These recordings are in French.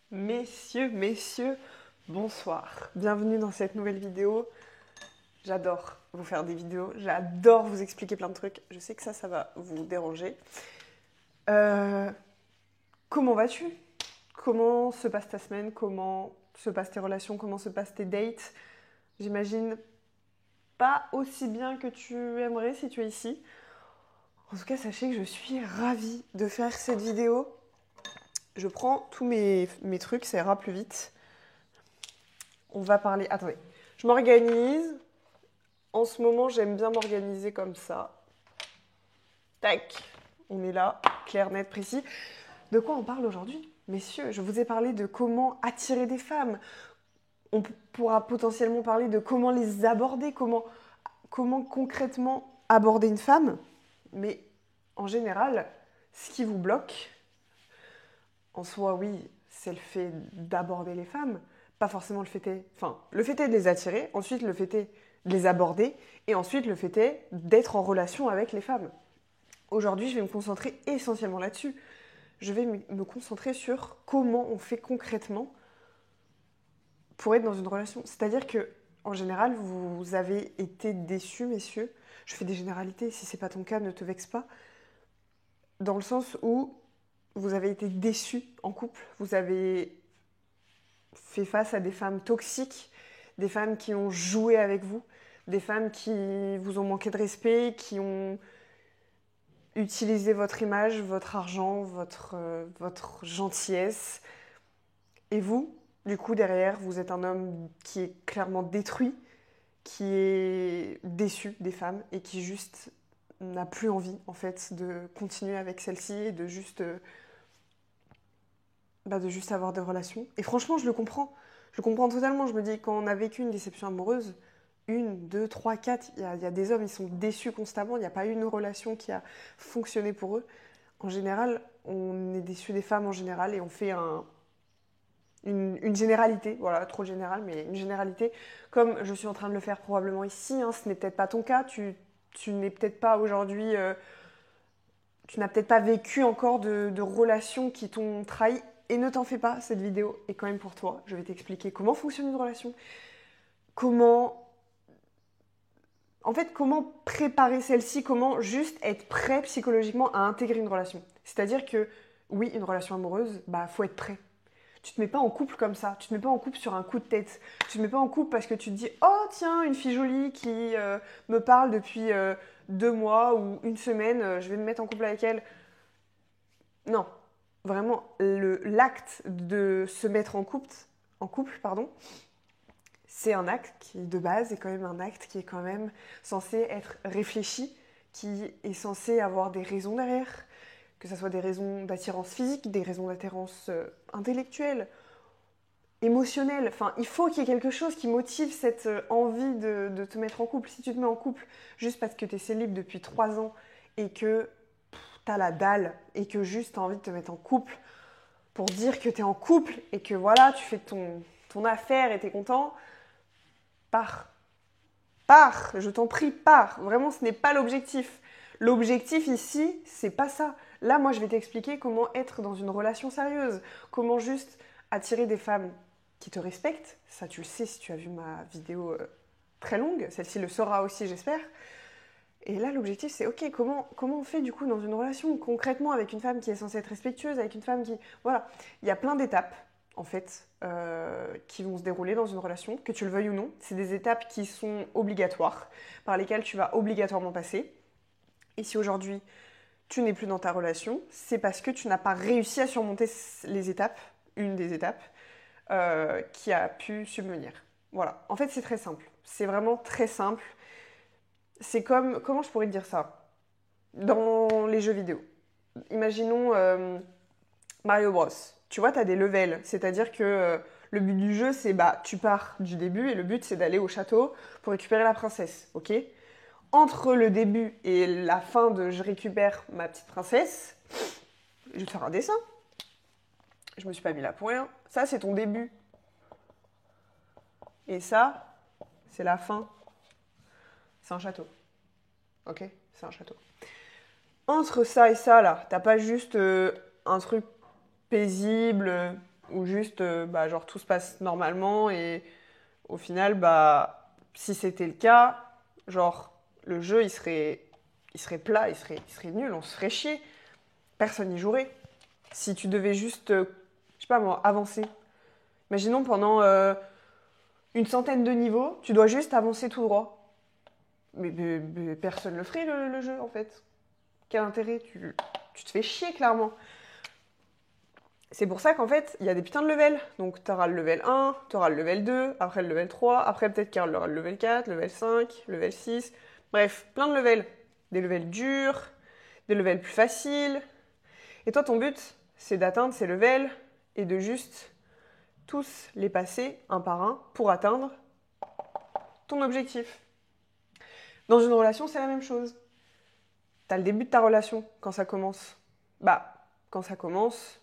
Messieurs, bonsoir. Bienvenue dans cette nouvelle vidéo. J'adore vous faire des vidéos, j'adore vous expliquer plein de trucs. Je sais que ça va vous déranger. Comment vas-tu? Comment se passe ta semaine? Comment se passent tes relations? Comment se passent tes dates? J'imagine pas aussi bien que tu aimerais si tu es ici. En tout cas, sachez que je suis ravie de faire cette vidéo. Je prends tous mes trucs, ça ira plus vite. On va parler... Attendez, je m'organise. En ce moment, j'aime bien m'organiser comme ça. Tac, on est là, clair, net, précis. De quoi on parle aujourd'hui? Messieurs, je vous ai parlé de comment attirer des femmes. On pourra potentiellement parler de comment les aborder, comment concrètement aborder une femme. Mais en général, ce qui vous bloque, en soi, oui, c'est le fait d'aborder les femmes. Pas forcément le fait est de les attirer, ensuite le fait est de les aborder, et ensuite le fait est d'être en relation avec les femmes. Aujourd'hui, je vais me concentrer essentiellement là-dessus. Je vais me concentrer sur comment on fait concrètement pour être dans une relation. C'est-à-dire que, en général, vous avez été déçus, messieurs. Je fais des généralités, si c'est pas ton cas, ne te vexe pas. Dans le sens où vous avez été déçus en couple, vous avez fait face à des femmes toxiques, des femmes qui ont joué avec vous, des femmes qui vous ont manqué de respect, qui ont utilisé votre image, votre argent, votre gentillesse. Et vous, du coup, derrière, vous êtes un homme qui est clairement détruit, qui est déçu des femmes et qui juste n'a plus envie, en fait, de continuer avec celle-ci et de juste avoir des relations. Et franchement, je le comprends. Je le comprends totalement. Je me dis, quand on a vécu une déception amoureuse, une, deux, trois, quatre, il y a des hommes, ils sont déçus constamment. Il n'y a pas eu une relation qui a fonctionné pour eux. En général, on est déçu des femmes en général et on fait une généralité. Voilà, trop générale, mais une généralité. Comme je suis en train de le faire probablement ici, hein, ce n'est peut-être pas ton cas. Tu n'es peut-être pas aujourd'hui... tu n'as peut-être pas vécu encore de relations qui t'ont trahi. Et ne t'en fais pas, cette vidéo est quand même pour toi. Je vais t'expliquer comment fonctionne une relation, comment... En fait, comment préparer celle-ci, comment juste être prêt psychologiquement à intégrer une relation. C'est-à-dire que, oui, une relation amoureuse, faut être prêt. Tu te mets pas en couple comme ça, tu te mets pas en couple sur un coup de tête. Tu te mets pas en couple parce que tu te dis « Oh tiens, une fille jolie qui me parle depuis 2 mois ou une semaine, je vais me mettre en couple avec elle. » Non, vraiment, l'acte de se mettre en couple, pardon, c'est un acte qui, de base, est quand même un acte qui est quand même censé être réfléchi, qui est censé avoir des raisons derrière, que ce soit des raisons d'attirance physique, des raisons d'attirance intellectuelle, émotionnelle. Enfin, il faut qu'il y ait quelque chose qui motive cette envie de te mettre en couple. Si tu te mets en couple juste parce que tu es célib depuis 3 ans et que t'as la dalle et que juste t'as envie de te mettre en couple pour dire que t'es en couple et que voilà, tu fais ton affaire et t'es content, pars. Pars, je t'en prie, pars. Vraiment, ce n'est pas l'objectif. L'objectif ici, c'est pas ça. Là, moi, je vais t'expliquer comment être dans une relation sérieuse. Comment juste attirer des femmes qui te respectent. Ça, tu le sais si tu as vu ma vidéo très longue. Celle-ci le saura aussi, j'espère. Et là, l'objectif, c'est ok, comment on fait du coup dans une relation concrètement avec une femme qui est censée être respectueuse, avec une femme qui... Voilà, il y a plein d'étapes, en fait, qui vont se dérouler dans une relation, que tu le veuilles ou non. C'est des étapes qui sont obligatoires, par lesquelles tu vas obligatoirement passer. Et si aujourd'hui, tu n'es plus dans ta relation, c'est parce que tu n'as pas réussi à surmonter les étapes, une des étapes, qui a pu subvenir. Voilà, en fait, c'est très simple. C'est vraiment très simple. C'est comme, comment je pourrais te dire ça? Dans les jeux vidéo. Imaginons Mario Bros. Tu vois, tu as des levels, c'est-à-dire que le but du jeu, c'est tu pars du début et le but, c'est d'aller au château pour récupérer la princesse, ok? Entre le début et la fin de je récupère ma petite princesse, je vais te faire un dessin. Je me suis pas mis là pour rien. Ça, c'est ton début. Et ça, c'est la fin. C'est un château. Ok? C'est un château. Entre ça et ça, là, t'as pas juste un truc paisible, Ou juste, genre, tout se passe normalement et au final, bah, si c'était le cas, genre, le jeu, il serait plat, il serait nul, on se ferait chier. Personne n'y jouerait. Si tu devais juste, je sais pas moi, avancer. Imaginons pendant une centaine de niveaux, tu dois juste avancer tout droit. Mais personne ne le ferait, le jeu, en fait. Quel intérêt tu te fais chier, clairement. C'est pour ça qu'en fait, il y a des putains de levels. Donc, tu auras le level 1, tu auras le level 2, après le level 3, après peut-être qu'il y aura le level 4, le level 5, le level 6. Bref, plein de levels. Des levels durs, des levels plus faciles. Et toi, ton but, c'est d'atteindre ces levels et de juste tous les passer un par un pour atteindre ton objectif. Dans une relation, c'est la même chose. Tu as le début de ta relation quand ça commence. Bah, quand ça commence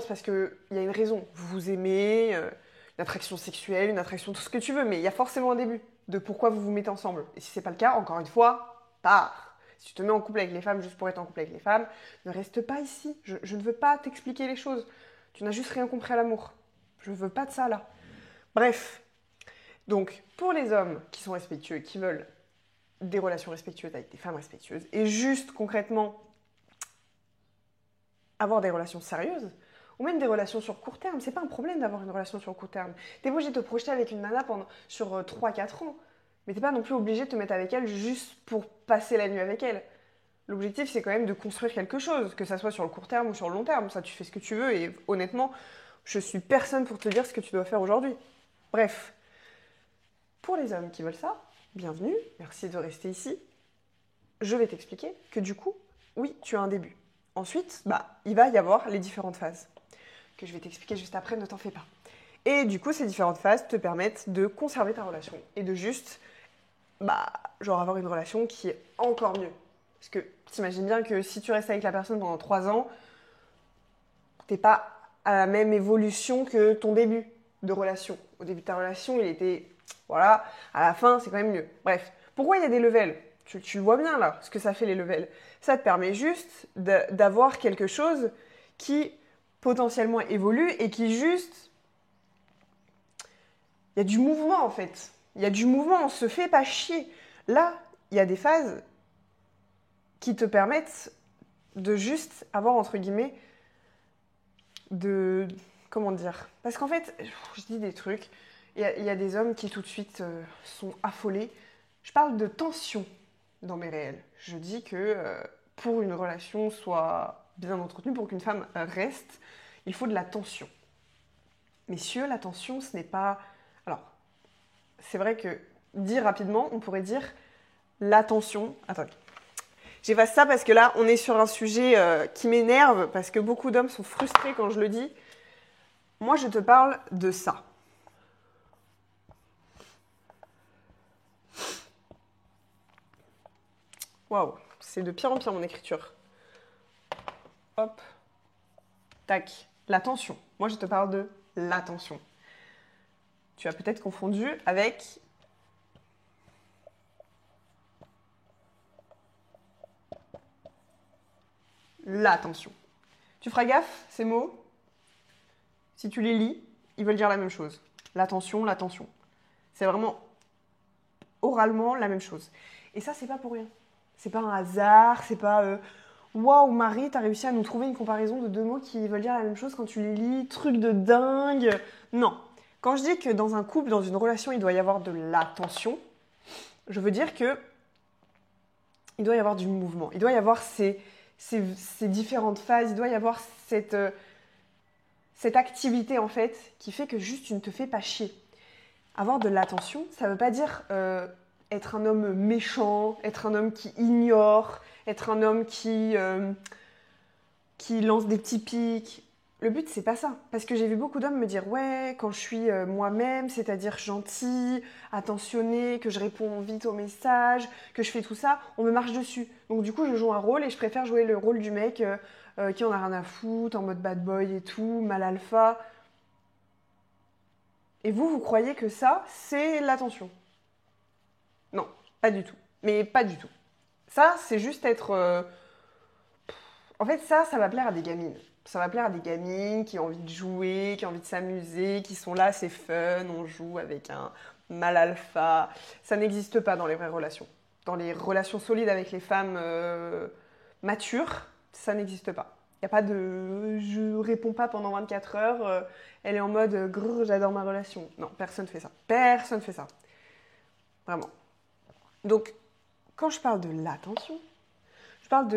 parce qu'il y a une raison. Vous vous aimez, une attraction sexuelle, une attraction, tout ce que tu veux, mais il y a forcément un début de pourquoi vous vous mettez ensemble. Et si c'est pas le cas, encore une fois, pars. Si tu te mets en couple avec les femmes juste pour être en couple avec les femmes, ne reste pas ici. Je ne veux pas t'expliquer les choses. Tu n'as juste rien compris à l'amour. Je ne veux pas de ça là. Bref. Donc, pour les hommes qui sont respectueux, qui veulent des relations respectueuses avec des femmes respectueuses, et juste concrètement avoir des relations sérieuses, ou même des relations sur court terme, c'est pas un problème d'avoir une relation sur court terme. T'es pas obligé de te projeter avec une nana sur 3-4 ans, mais t'es pas non plus obligé de te mettre avec elle juste pour passer la nuit avec elle. L'objectif, c'est quand même de construire quelque chose, que ça soit sur le court terme ou sur le long terme. Ça, tu fais ce que tu veux, et honnêtement, je suis personne pour te dire ce que tu dois faire aujourd'hui. Bref, pour les hommes qui veulent ça, bienvenue, merci de rester ici. Je vais t'expliquer que du coup, oui, tu as un début. Ensuite, il va y avoir les différentes phases, que je vais t'expliquer juste après, ne t'en fais pas. Et du coup, ces différentes phases te permettent de conserver ta relation et de juste, avoir une relation qui est encore mieux. Parce que t'imagines bien que si tu restes avec la personne pendant 3 ans, t'es pas à la même évolution que ton début de relation. Au début de ta relation, il était, voilà, à la fin, c'est quand même mieux. Bref, pourquoi il y a des levels ? Tu le vois bien là, ce que ça fait les levels. Ça te permet juste d'avoir quelque chose qui potentiellement évolue et qui juste... Il y a du mouvement en fait. Il y a du mouvement, on se fait pas chier. Là, il y a des phases qui te permettent de juste avoir, entre guillemets, de... Comment dire ? Parce qu'en fait, je dis des trucs, il y a des hommes qui tout de suite sont affolés. Je parle de tension dans mes réels. Je dis que pour une relation soit bien entretenue, pour qu'une femme reste, il faut de la tension. Messieurs, la tension, ce n'est pas... Alors, c'est vrai que, dit rapidement, on pourrait dire la tension... Attendez. J'efface ça parce que là, on est sur un sujet qui m'énerve, parce que beaucoup d'hommes sont frustrés quand je le dis. Moi, je te parle de ça. Waouh, c'est de pire en pire mon écriture. Hop. Tac. L'attention. Moi, je te parle de l'attention. Tu as peut-être confondu avec... l'attention. Tu feras gaffe, ces mots. Si tu les lis, ils veulent dire la même chose. L'attention, l'attention. C'est vraiment oralement la même chose. Et ça, c'est pas pour rien. C'est pas un hasard, c'est pas... Waouh, Marie, t'as réussi à nous trouver une comparaison de 2 mots qui veulent dire la même chose quand tu les lis. Truc de dingue. Non. Quand je dis que dans un couple, dans une relation, il doit y avoir de l'attention, je veux dire que il doit y avoir du mouvement. Il doit y avoir ces différentes phases. Il doit y avoir cette activité, en fait, qui fait que juste tu ne te fais pas chier. Avoir de l'attention, ça ne veut pas dire être un homme méchant, être un homme qui ignore, être un homme qui lance des petits pics. Le but, c'est pas ça. Parce que j'ai vu beaucoup d'hommes me dire « Ouais, quand je suis moi-même, c'est-à-dire gentil, attentionné, que je réponds vite aux messages, que je fais tout ça, on me marche dessus. Donc du coup, je joue un rôle et je préfère jouer le rôle du mec qui en a rien à foutre, en mode bad boy et tout, mal alpha. » Et vous croyez que ça, c'est l'attention ? Non, pas du tout. Mais pas du tout. Ça, c'est juste être... En fait, ça va plaire à des gamines. Ça va plaire à des gamines qui ont envie de jouer, qui ont envie de s'amuser, qui sont là, c'est fun, on joue avec un mâle alpha. Ça n'existe pas dans les vraies relations. Dans les relations solides avec les femmes matures, ça n'existe pas. Il n'y a pas de je réponds pas pendant 24 heures, elle est en mode grrr, j'adore ma relation. Non, personne fait ça. Personne fait ça. Vraiment. Donc, quand je parle de l'attention, je parle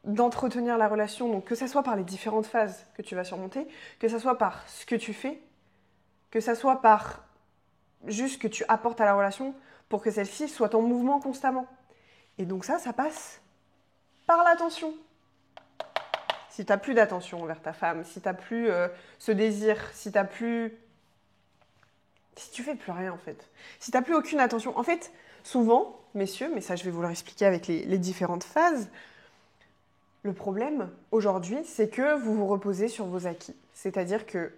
d'entretenir la relation, donc que ça soit par les différentes phases que tu vas surmonter, que ça soit par ce que tu fais, que ça soit par juste ce que tu apportes à la relation pour que celle-ci soit en mouvement constamment. Et donc ça passe par l'attention. Si tu n'as plus d'attention envers ta femme, si tu n'as plus ce désir, si tu fais plus rien en fait, si tu n'as plus aucune attention. En fait, souvent, messieurs, mais ça je vais vous le expliquer avec les différentes phases, le problème aujourd'hui, c'est que vous vous reposez sur vos acquis. C'est-à-dire que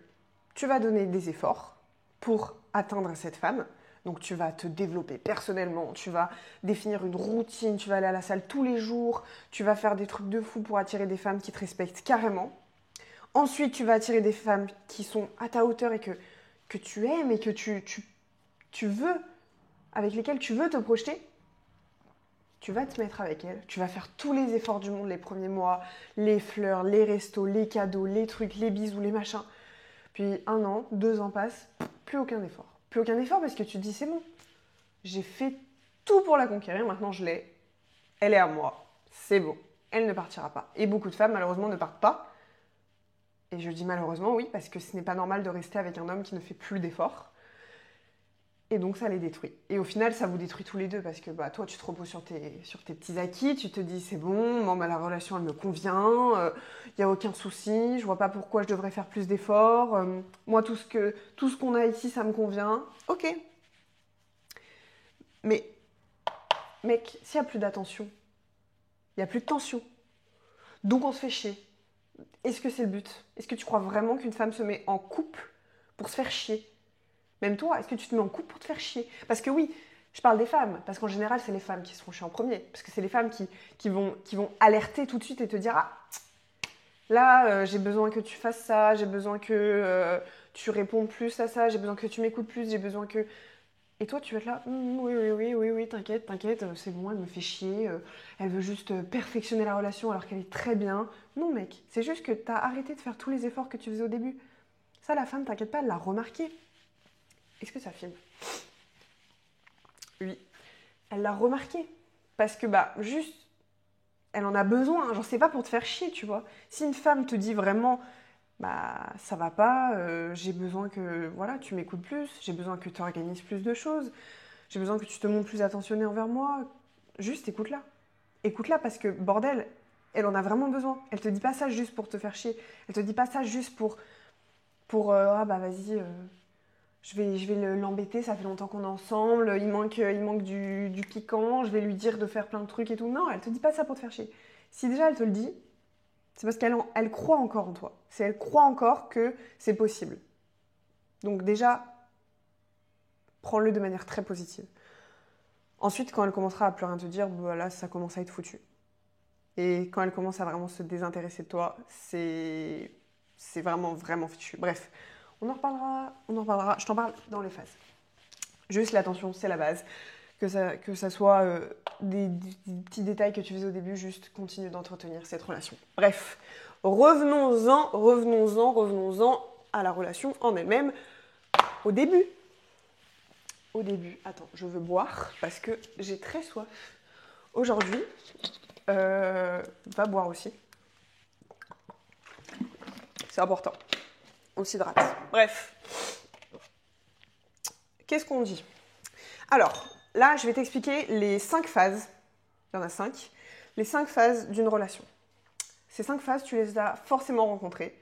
tu vas donner des efforts pour atteindre cette femme. Donc tu vas te développer personnellement, tu vas définir une routine, tu vas aller à la salle tous les jours, tu vas faire des trucs de fou pour attirer des femmes qui te respectent carrément. Ensuite, tu vas attirer des femmes qui sont à ta hauteur et que tu aimes et que tu veux, avec lesquelles tu veux te projeter. Tu vas te mettre avec elles, tu vas faire tous les efforts du monde les premiers mois, les fleurs, les restos, les cadeaux, les trucs, les bisous, les machins. Puis 1 an, 2 ans passent, plus aucun effort. Plus aucun effort parce que tu te dis c'est bon, j'ai fait tout pour la conquérir, maintenant je l'ai, elle est à moi, c'est bon, elle ne partira pas. Et beaucoup de femmes malheureusement ne partent pas. Et je dis malheureusement oui parce que ce n'est pas normal de rester avec un homme qui ne fait plus d'efforts. Et donc ça les détruit. Et au final, ça vous détruit tous les deux parce que toi, tu te reposes sur tes petits acquis, tu te dis c'est bon, la relation elle me convient, il n'y a aucun souci, je vois pas pourquoi je devrais faire plus d'efforts, moi tout ce qu'on a ici ça me convient, ok. Mais mec, s'il n'y a plus d'attention, il n'y a plus de tension, donc on se fait chier. Est-ce que c'est le but? Est-ce que tu crois vraiment qu'une femme se met en couple pour se faire chier? Même toi, est-ce que tu te mets en couple pour te faire chier? Parce que oui, je parle des femmes, parce qu'en général, c'est les femmes qui se font chier en premier. Parce que c'est les femmes qui vont alerter tout de suite et te dire « Ah, là, j'ai besoin que tu fasses ça, j'ai besoin que tu répondes plus à ça, j'ai besoin que tu m'écoutes plus, j'ai besoin que… » Et toi, tu vas être là oui, t'inquiète, c'est bon, elle me fait chier, elle veut juste perfectionner la relation alors qu'elle est très bien. » Non mec, c'est juste que t'as arrêté de faire tous les efforts que tu faisais au début. Ça, la femme, t'inquiète pas, elle l'a remarqué. Est-ce que ça filme? Oui. Elle l'a remarqué. Parce que, juste, elle en a besoin. Genre, c'est pas pour te faire chier, tu vois. Si une femme te dit vraiment, ça va pas, j'ai besoin que, voilà, tu m'écoutes plus, j'ai besoin que tu organises plus de choses, j'ai besoin que tu te montres plus attentionné envers moi, juste écoute-la. Écoute-la parce que, bordel, elle en a vraiment besoin. Elle te dit pas ça juste pour te faire chier. Elle te dit pas ça juste pour vas-y… Je vais l'embêter, ça fait longtemps qu'on est ensemble, il manque du piquant, je vais lui dire de faire plein de trucs et tout. Non, elle te dit pas ça pour te faire chier. Si déjà elle te le dit, c'est parce qu'elle croit encore en toi. C'est elle croit encore que c'est possible. Donc déjà, prends-le de manière très positive. Ensuite, quand elle commencera à plus rien te dire, là, ça commence à être foutu. Et quand elle commence à vraiment se désintéresser de toi, c'est vraiment, vraiment fichu. Bref. On en reparlera, je t'en parle dans les phases. Juste l'attention, c'est la base. Que ça soit des petits détails que tu faisais au début, juste continue d'entretenir cette relation. Bref, revenons-en à la relation en elle-même. Au début, attends, je veux boire parce que j'ai très soif. Aujourd'hui, va boire aussi. C'est important. On s'hydrate. Bref. Qu'est-ce qu'on dit? Alors, là, je vais t'expliquer les 5 phases. Il y en a 5. Les 5 phases d'une relation. Ces 5 phases, tu les as forcément rencontrées.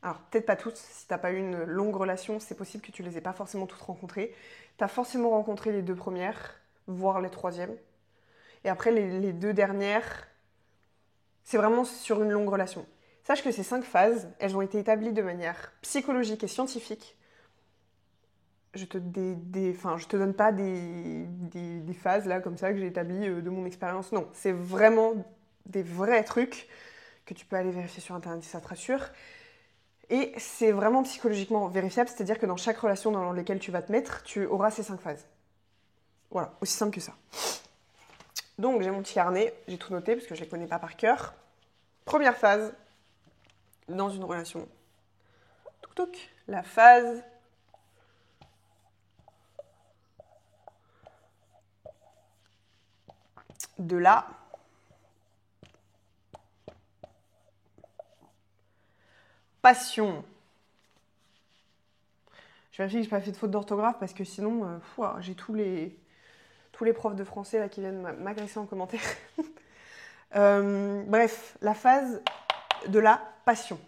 Alors, peut-être pas toutes. Si tu n'as pas eu une longue relation, c'est possible que tu ne les aies pas forcément toutes rencontrées. Tu as forcément rencontré les 2 premières, voire les 3e. Et après, les 2 dernières, c'est vraiment sur une longue relation. Sache que ces 5 phases, elles ont été établies de manière psychologique et scientifique. Je te donne pas des phases là comme ça que j'ai établies de mon expérience. Non, c'est vraiment des vrais trucs que tu peux aller vérifier sur Internet si ça te rassure. Et c'est vraiment psychologiquement vérifiable, c'est-à-dire que dans chaque relation dans laquelle tu vas te mettre, tu auras ces 5 phases. Voilà, aussi simple que ça. Donc j'ai mon petit carnet, j'ai tout noté parce que je ne les connais pas par cœur. Première phase, dans une relation. Toc toc. La phase de la passion. Je vérifie que je n'ai pas fait de faute d'orthographe parce que sinon, j'ai tous les profs de français là, qui viennent m'agresser en commentaire. Bref, la phase de la passion.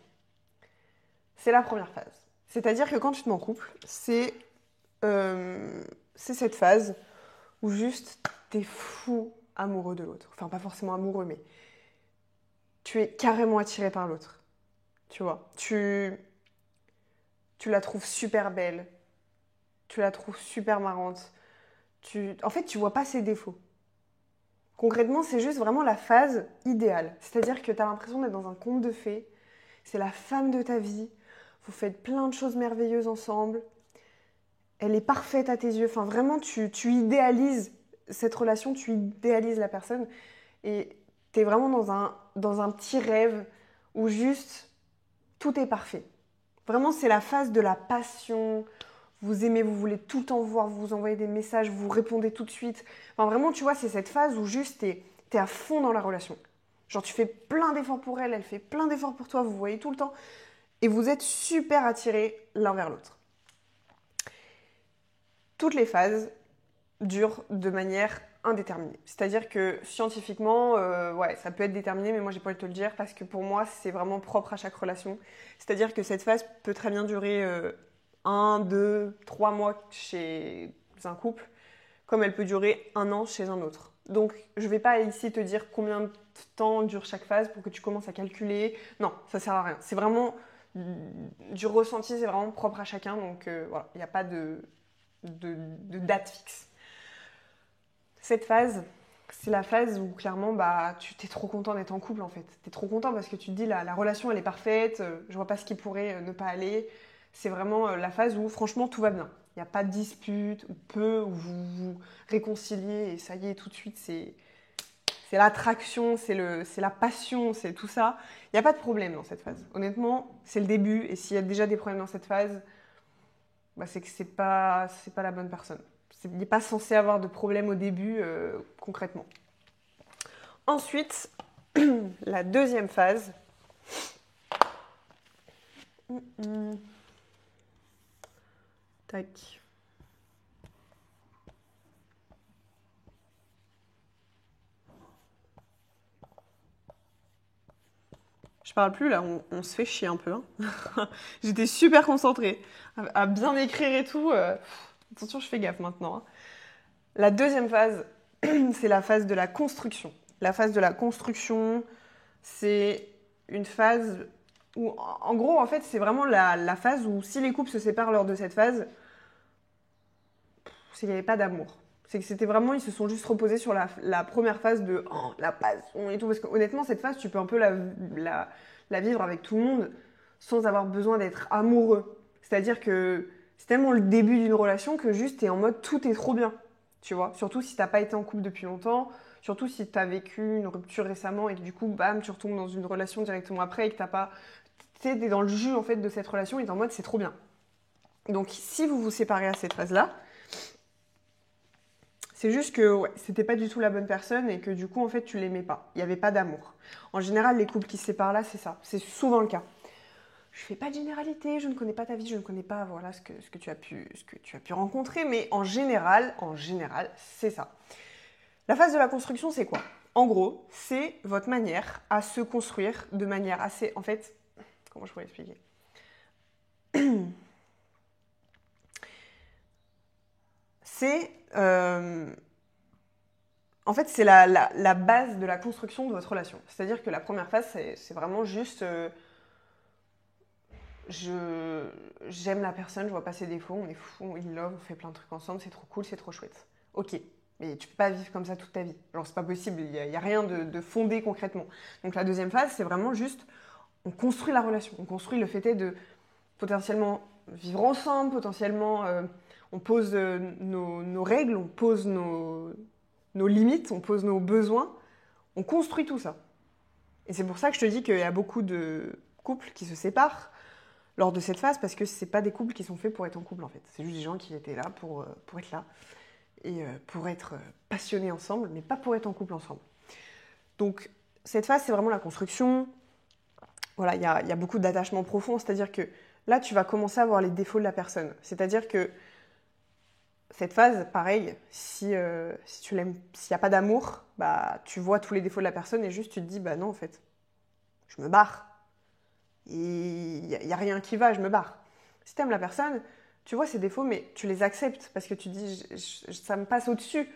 C'est la première phase. C'est-à-dire que quand tu te mets en couple, c'est cette phase où juste t'es fou amoureux de l'autre. Enfin, pas forcément amoureux, mais tu es carrément attiré par l'autre. Tu vois, tu la trouves super belle, tu la trouves super marrante. En fait, tu vois pas ses défauts. Concrètement, c'est juste vraiment la phase idéale. C'est-à-dire que tu as l'impression d'être dans un conte de fées. C'est la femme de ta vie. Vous faites plein de choses merveilleuses ensemble. Elle est parfaite à tes yeux. Enfin, vraiment, tu idéalises cette relation, tu idéalises la personne. Et tu es vraiment dans un petit rêve où juste tout est parfait. Vraiment, c'est la phase de la passion. Vous aimez, vous voulez tout le temps voir, vous envoyez des messages, vous répondez tout de suite. Enfin, vraiment, tu vois, c'est cette phase où juste t'es à fond dans la relation. Genre, tu fais plein d'efforts pour elle, elle fait plein d'efforts pour toi, vous voyez tout le temps. Et vous êtes super attirés l'un vers l'autre. Toutes les phases durent de manière indéterminée. C'est-à-dire que scientifiquement, ça peut être déterminé, mais moi, j'ai pas envie de te le dire parce que pour moi, c'est vraiment propre à chaque relation. C'est-à-dire que cette phase peut très bien durer 1, 2, 3 mois chez un couple, comme elle peut durer 1 an chez un autre. Donc, je ne vais pas ici te dire combien de temps dure chaque phase pour que tu commences à calculer. Non, ça ne sert à rien. C'est vraiment du ressenti, c'est vraiment propre à chacun. Donc, voilà, il n'y a pas de date fixe. Cette phase, c'est la phase où clairement, tu t'es trop content d'être en couple en fait. T'es trop content parce que tu te dis la relation elle est parfaite, je vois pas ce qui pourrait ne pas aller. C'est vraiment la phase où franchement tout va bien. Il n'y a pas de dispute, ou peu, où vous vous réconciliez et ça y est tout de suite c'est l'attraction, c'est la passion, c'est tout ça. Il n'y a pas de problème dans cette phase. Honnêtement, c'est le début et s'il y a déjà des problèmes dans cette phase, c'est que c'est pas la bonne personne. Il n'est pas censé avoir de problème au début, concrètement. Ensuite, la deuxième phase. Tac. Je parle plus là, on se fait chier un peu. Hein. J'étais super concentrée à bien écrire et tout. Attention, je fais gaffe maintenant. Hein. La deuxième phase, c'est la phase de la construction. La phase de la construction, c'est une phase où, en gros, en fait, c'est vraiment la phase où si les couples se séparent lors de cette phase, c'est qu'il n'y avait pas d'amour. C'est que c'était vraiment, ils se sont juste reposés sur la première phase de la passion et tout. Parce que honnêtement, cette phase, tu peux un peu la vivre avec tout le monde sans avoir besoin d'être amoureux. C'est-à-dire que c'est tellement le début d'une relation que juste t'es en mode tout est trop bien. Tu vois, surtout si t'as pas été en couple depuis longtemps, surtout si t'as vécu une rupture récemment et que du coup, bam, tu retombes dans une relation directement après et que t'as pas. T'es dans le jus en fait de cette relation et t'es en mode c'est trop bien. Donc si vous vous séparez à cette phase-là, c'est juste que c'était pas du tout la bonne personne et que du coup, en fait, tu l'aimais pas. Il n'y avait pas d'amour. En général, les couples qui se séparent là, c'est ça. C'est souvent le cas. Je fais pas de généralité, je ne connais pas ta vie, je ne connais pas voilà, ce que tu as pu rencontrer, mais en général, c'est ça. La phase de la construction, c'est quoi? En gros, c'est votre manière à se construire de manière assez... En fait, comment je pourrais expliquer? C'est... En fait, c'est la base de la construction de votre relation. C'est-à-dire que la première phase, c'est vraiment juste... j'aime la personne, je vois pas ses défauts, on est fou, on in love, on fait plein de trucs ensemble, c'est trop cool, c'est trop chouette. Ok, Mais tu peux pas vivre comme ça toute ta vie. Genre, c'est pas possible, il y a rien de fondé concrètement. Donc la deuxième phase, c'est vraiment juste, on construit la relation. On construit le fait de potentiellement vivre ensemble, potentiellement on pose nos règles, on pose nos limites, on pose nos besoins, on construit tout ça. Et c'est pour ça que je te dis qu'il y a beaucoup de couples qui se séparent lors de cette phase, parce que c'est pas des couples qui sont faits pour être en couple en fait. C'est juste des gens qui étaient là pour être là et pour être passionnés ensemble, mais pas pour être en couple ensemble. Donc cette phase, c'est vraiment la construction. Voilà, il y a beaucoup d'attachement profond, c'est-à-dire que là, tu vas commencer à voir les défauts de la personne. C'est-à-dire que cette phase, pareil, si tu l'aimes, s'il n'y a pas d'amour, bah, tu vois tous les défauts de la personne et juste tu te dis, bah non, en fait, je me barre. Il n'y a rien qui va, je me barre. Si tu aimes la personne, tu vois ses défauts, mais tu les acceptes parce que tu dis, ça me passe au-dessus,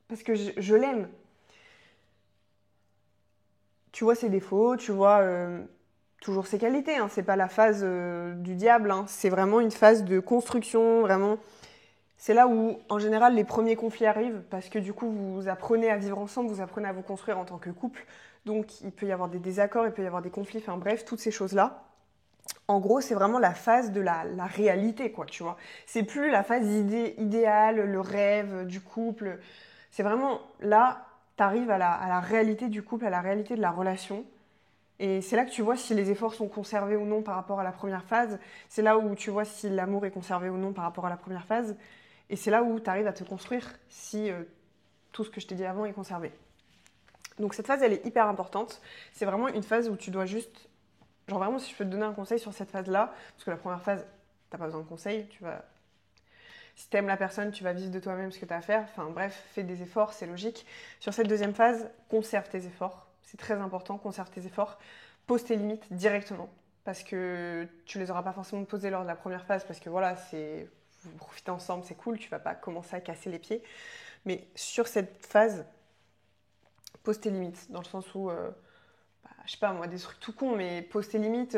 parce que je l'aime. Tu vois ses défauts, tu vois toujours ses qualités. Hein. C'est pas la phase du diable, hein. C'est vraiment une phase de construction, vraiment. C'est là où, en général, les premiers conflits arrivent parce que du coup, vous apprenez à vivre ensemble, vous apprenez à vous construire en tant que couple. Donc, il peut y avoir des désaccords, il peut y avoir des conflits, enfin bref, toutes ces choses-là. En gros, c'est vraiment la phase de la réalité, quoi, tu vois. C'est plus la phase idéale, le rêve du couple. C'est vraiment là, tu arrives à la réalité du couple, à la réalité de la relation. Et c'est là que tu vois si les efforts sont conservés ou non par rapport à la première phase. C'est là où tu vois si l'amour est conservé ou non par rapport à la première phase. Et c'est là où tu arrives à te construire si tout ce que je t'ai dit avant est conservé. Donc cette phase, elle est hyper importante. C'est vraiment une phase où tu dois juste... Genre vraiment, si je peux te donner un conseil sur cette phase-là, parce que la première phase, t'as pas besoin de conseils, si t'aimes la personne, tu vas vivre de toi-même ce que t'as à faire. Enfin bref, fais des efforts, c'est logique. Sur cette deuxième phase, conserve tes efforts. C'est très important, conserve tes efforts. Pose tes limites directement. Parce que tu les auras pas forcément posées lors de la première phase, parce que voilà, vous profitez ensemble, c'est cool, tu vas pas commencer à casser les pieds. Mais sur cette phase, pose tes limites, dans le sens où, je sais pas moi, des trucs tout cons, mais pose tes limites.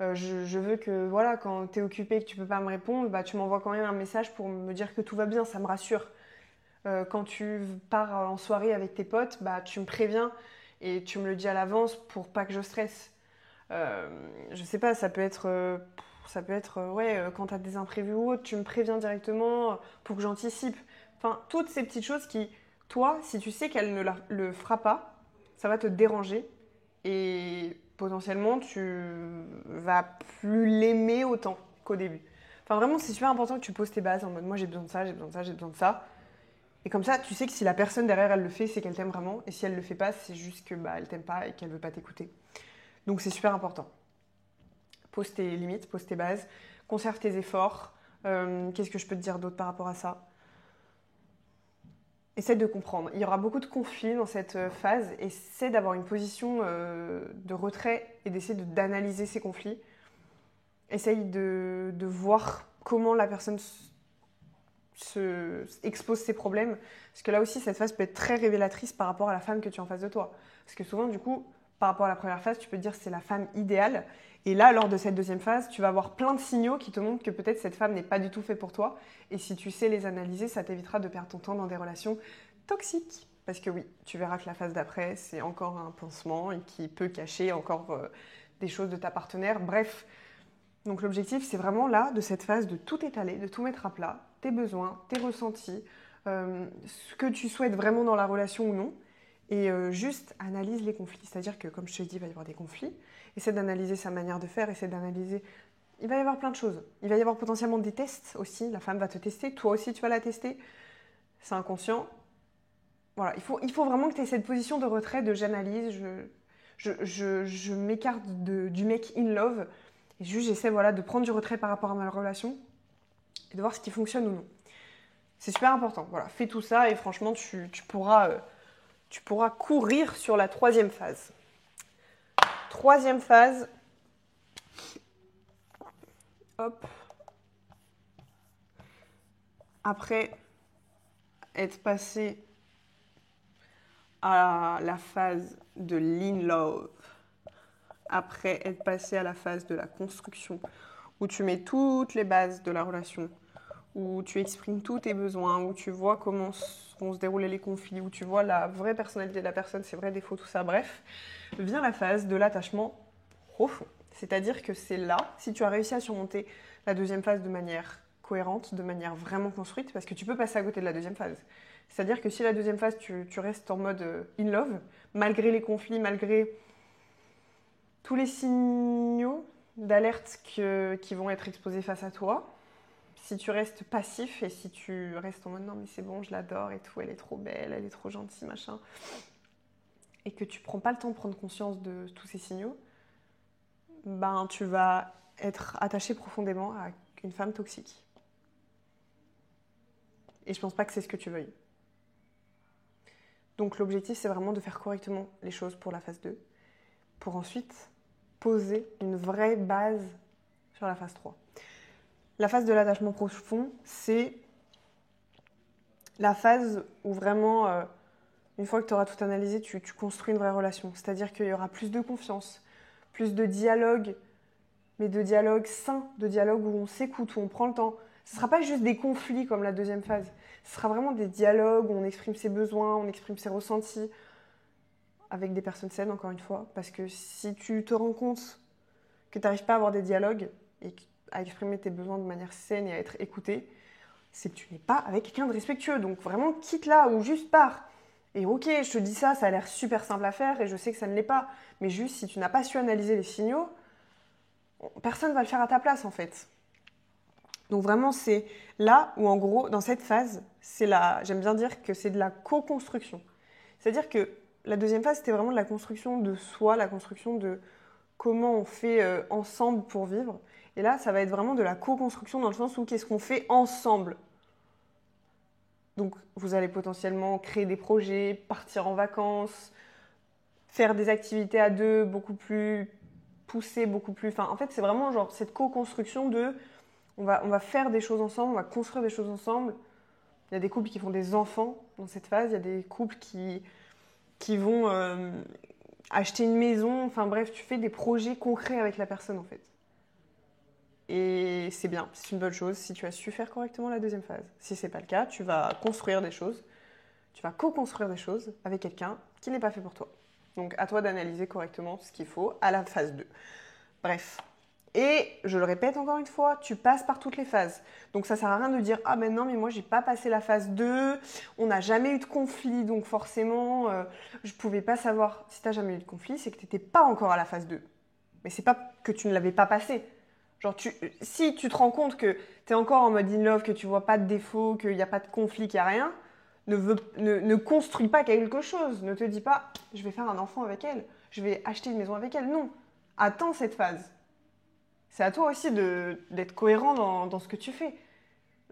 Je veux que, voilà, quand t'es occupé et que tu peux pas me répondre, bah, tu m'envoies quand même un message pour me dire que tout va bien, ça me rassure. Quand tu pars en soirée avec tes potes, bah, tu me préviens et tu me le dis à l'avance pour pas que je stresse. Je sais pas, ça peut être ouais, quand tu as des imprévus ou autre, tu me préviens directement pour que j'anticipe. Enfin, toutes ces petites choses qui, toi, si tu sais qu'elle ne le fera pas, ça va te déranger et potentiellement tu vas plus l'aimer autant qu'au début. Enfin, vraiment, c'est super important que tu poses tes bases en mode moi j'ai besoin de ça, j'ai besoin de ça, j'ai besoin de ça. Et comme ça, tu sais que si la personne derrière elle le fait, c'est qu'elle t'aime vraiment. Et si elle le fait pas, c'est juste que bah, elle t'aime pas et qu'elle veut pas t'écouter. Donc c'est super important. Pose tes limites, pose tes bases, conserve tes efforts. Qu'est-ce que je peux te dire d'autre par rapport à ça? Essaie de comprendre. Il y aura beaucoup de conflits dans cette phase. Essaie d'avoir une position de retrait et d'essayer d'analyser ces conflits. Essaye de voir comment la personne expose ses problèmes. Parce que là aussi, cette phase peut être très révélatrice par rapport à la femme que tu as en face de toi. Parce que souvent, du coup, par rapport à la première phase, tu peux te dire c'est la femme idéale. Et là, lors de cette deuxième phase, tu vas avoir plein de signaux qui te montrent que peut-être cette femme n'est pas du tout faite pour toi. Et si tu sais les analyser, ça t'évitera de perdre ton temps dans des relations toxiques. Parce que oui, tu verras que la phase d'après, c'est encore un pansement et qui peut cacher encore des choses de ta partenaire. Bref, donc l'objectif, c'est vraiment là, de cette phase, de tout étaler, de tout mettre à plat, tes besoins, tes ressentis, ce que tu souhaites vraiment dans la relation ou non, et juste analyse les conflits. C'est-à-dire que, comme je te dis, il va y avoir des conflits, essaie d'analyser sa manière de faire, essaie d'analyser... Il va y avoir plein de choses. Il va y avoir potentiellement des tests aussi, la femme va te tester, toi aussi tu vas la tester, c'est inconscient. Voilà, il faut vraiment que tu aies cette position de retrait, de j'analyse, je m'écarte du mec in love, et juste j'essaie voilà, de prendre du retrait par rapport à ma relation et de voir ce qui fonctionne ou non. C'est super important. Voilà, fais tout ça et franchement, tu pourras courir sur la troisième phase. Troisième phase. Hop. Après être passé à la phase de l'in love, après être passé à la phase de la construction, où tu mets toutes les bases de la relation, où tu exprimes tous tes besoins, où tu vois comment vont se dérouler les conflits, où tu vois la vraie personnalité de la personne, ses vrais défauts, tout ça, bref, vient la phase de l'attachement profond. C'est-à-dire que c'est là, si tu as réussi à surmonter la deuxième phase de manière cohérente, de manière vraiment construite, parce que tu peux passer à côté de la deuxième phase. C'est-à-dire que si la deuxième phase, tu restes en mode in love, malgré les conflits, malgré tous les signaux d'alerte qui vont être exposés face à toi, si tu restes passif et si tu restes en mode non mais c'est bon, je l'adore et tout, elle est trop belle, elle est trop gentille, machin, et que tu prends pas le temps de prendre conscience de tous ces signaux, ben tu vas être attaché profondément à une femme toxique. Et je pense pas que c'est ce que tu veuilles. Donc l'objectif c'est vraiment de faire correctement les choses pour la phase 2, pour ensuite poser une vraie base sur la phase 3. La phase de l'attachement profond, c'est la phase où vraiment, une fois que tu auras tout analysé, tu construis une vraie relation. C'est-à-dire qu'il y aura plus de confiance, plus de dialogue, mais de dialogue sain, de dialogue où on s'écoute, où on prend le temps. Ce ne sera pas juste des conflits comme la deuxième phase. Ce sera vraiment des dialogues où on exprime ses besoins, on exprime ses ressentis, avec des personnes saines, encore une fois. Parce que si tu te rends compte que tu n'arrives pas à avoir des dialogues et à exprimer tes besoins de manière saine et à être écouté, c'est que tu n'es pas avec quelqu'un de respectueux. Donc vraiment, quitte là ou juste pars. Et ok, je te dis ça a l'air super simple à faire et je sais que ça ne l'est pas. Mais juste, si tu n'as pas su analyser les signaux, personne ne va le faire à ta place en fait. Donc vraiment, c'est là où en gros, dans cette phase, j'aime bien dire que c'est de la co-construction. C'est-à-dire que la deuxième phase, c'était vraiment de la construction de soi, la construction de comment on fait ensemble pour vivre. Et là, ça va être vraiment de la co-construction dans le sens où qu'est-ce qu'on fait ensemble. Donc, vous allez potentiellement créer des projets, partir en vacances, faire des activités à deux beaucoup plus poussées, beaucoup plus... Enfin, en fait, c'est vraiment genre cette co-construction de... On va faire des choses ensemble, on va construire des choses ensemble. Il y a des couples qui font des enfants dans cette phase, il y a des couples qui vont acheter une maison. Enfin bref, tu fais des projets concrets avec la personne en fait. Et c'est bien, c'est une bonne chose si tu as su faire correctement la deuxième phase. Si ce n'est pas le cas, tu vas construire des choses, tu vas co-construire des choses avec quelqu'un qui n'est pas fait pour toi. Donc à toi d'analyser correctement ce qu'il faut à la phase 2. Bref. Et je le répète encore une fois, tu passes par toutes les phases. Donc ça sert à rien de dire ah mais non mais moi j'ai pas passé la phase 2, on n'a jamais eu de conflit donc forcément je pouvais pas savoir. Si tu n'as jamais eu de conflit, c'est que tu n'étais pas encore à la phase 2. Mais c'est pas que tu ne l'avais pas passé. Genre si tu te rends compte que tu es encore en mode in love, que tu vois pas de défaut, qu'il n'y a pas de conflit, qu'il n'y a rien, ne construis pas quelque chose. Ne te dis pas je vais faire un enfant avec elle, je vais acheter une maison avec elle. Non, attends cette phase. C'est à toi aussi d'être cohérent dans ce que tu fais.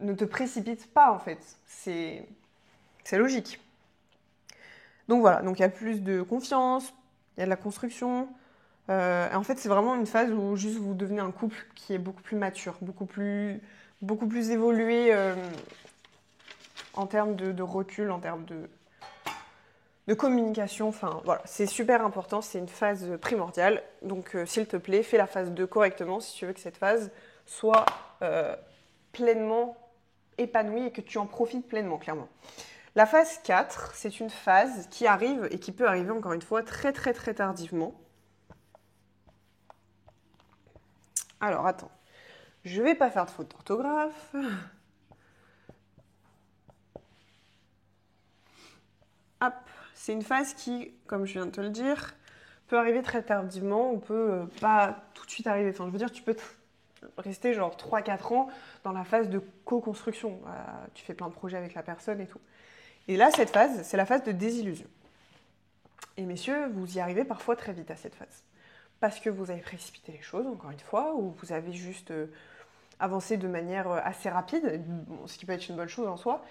Ne te précipite pas en fait. C'est logique. Donc voilà, donc il y a plus de confiance, il y a de la construction. Et en fait, c'est vraiment une phase où juste vous devenez un couple qui est beaucoup plus mature, beaucoup plus évolué en termes de recul, en termes de communication. Enfin voilà, c'est super important, c'est une phase primordiale. Donc s'il te plaît, fais la phase 2 correctement si tu veux que cette phase soit pleinement épanouie et que tu en profites pleinement, clairement. La phase 4, c'est une phase qui arrive et qui peut arriver encore une fois très très très tardivement. Alors attends, je vais pas faire de faute d'orthographe. Hop, c'est une phase qui, comme je viens de te le dire, peut arriver très tardivement ou peut pas tout de suite arriver. Enfin, je veux dire, tu peux rester genre 3-4 ans dans la phase de co-construction. Tu fais plein de projets avec la personne et tout. Et là, cette phase, c'est la phase de désillusion. Et messieurs, vous y arrivez parfois très vite à cette phase. Parce que vous avez précipité les choses, encore une fois, ou vous avez juste avancé de manière assez rapide, bon, ce qui peut être une bonne chose en soi.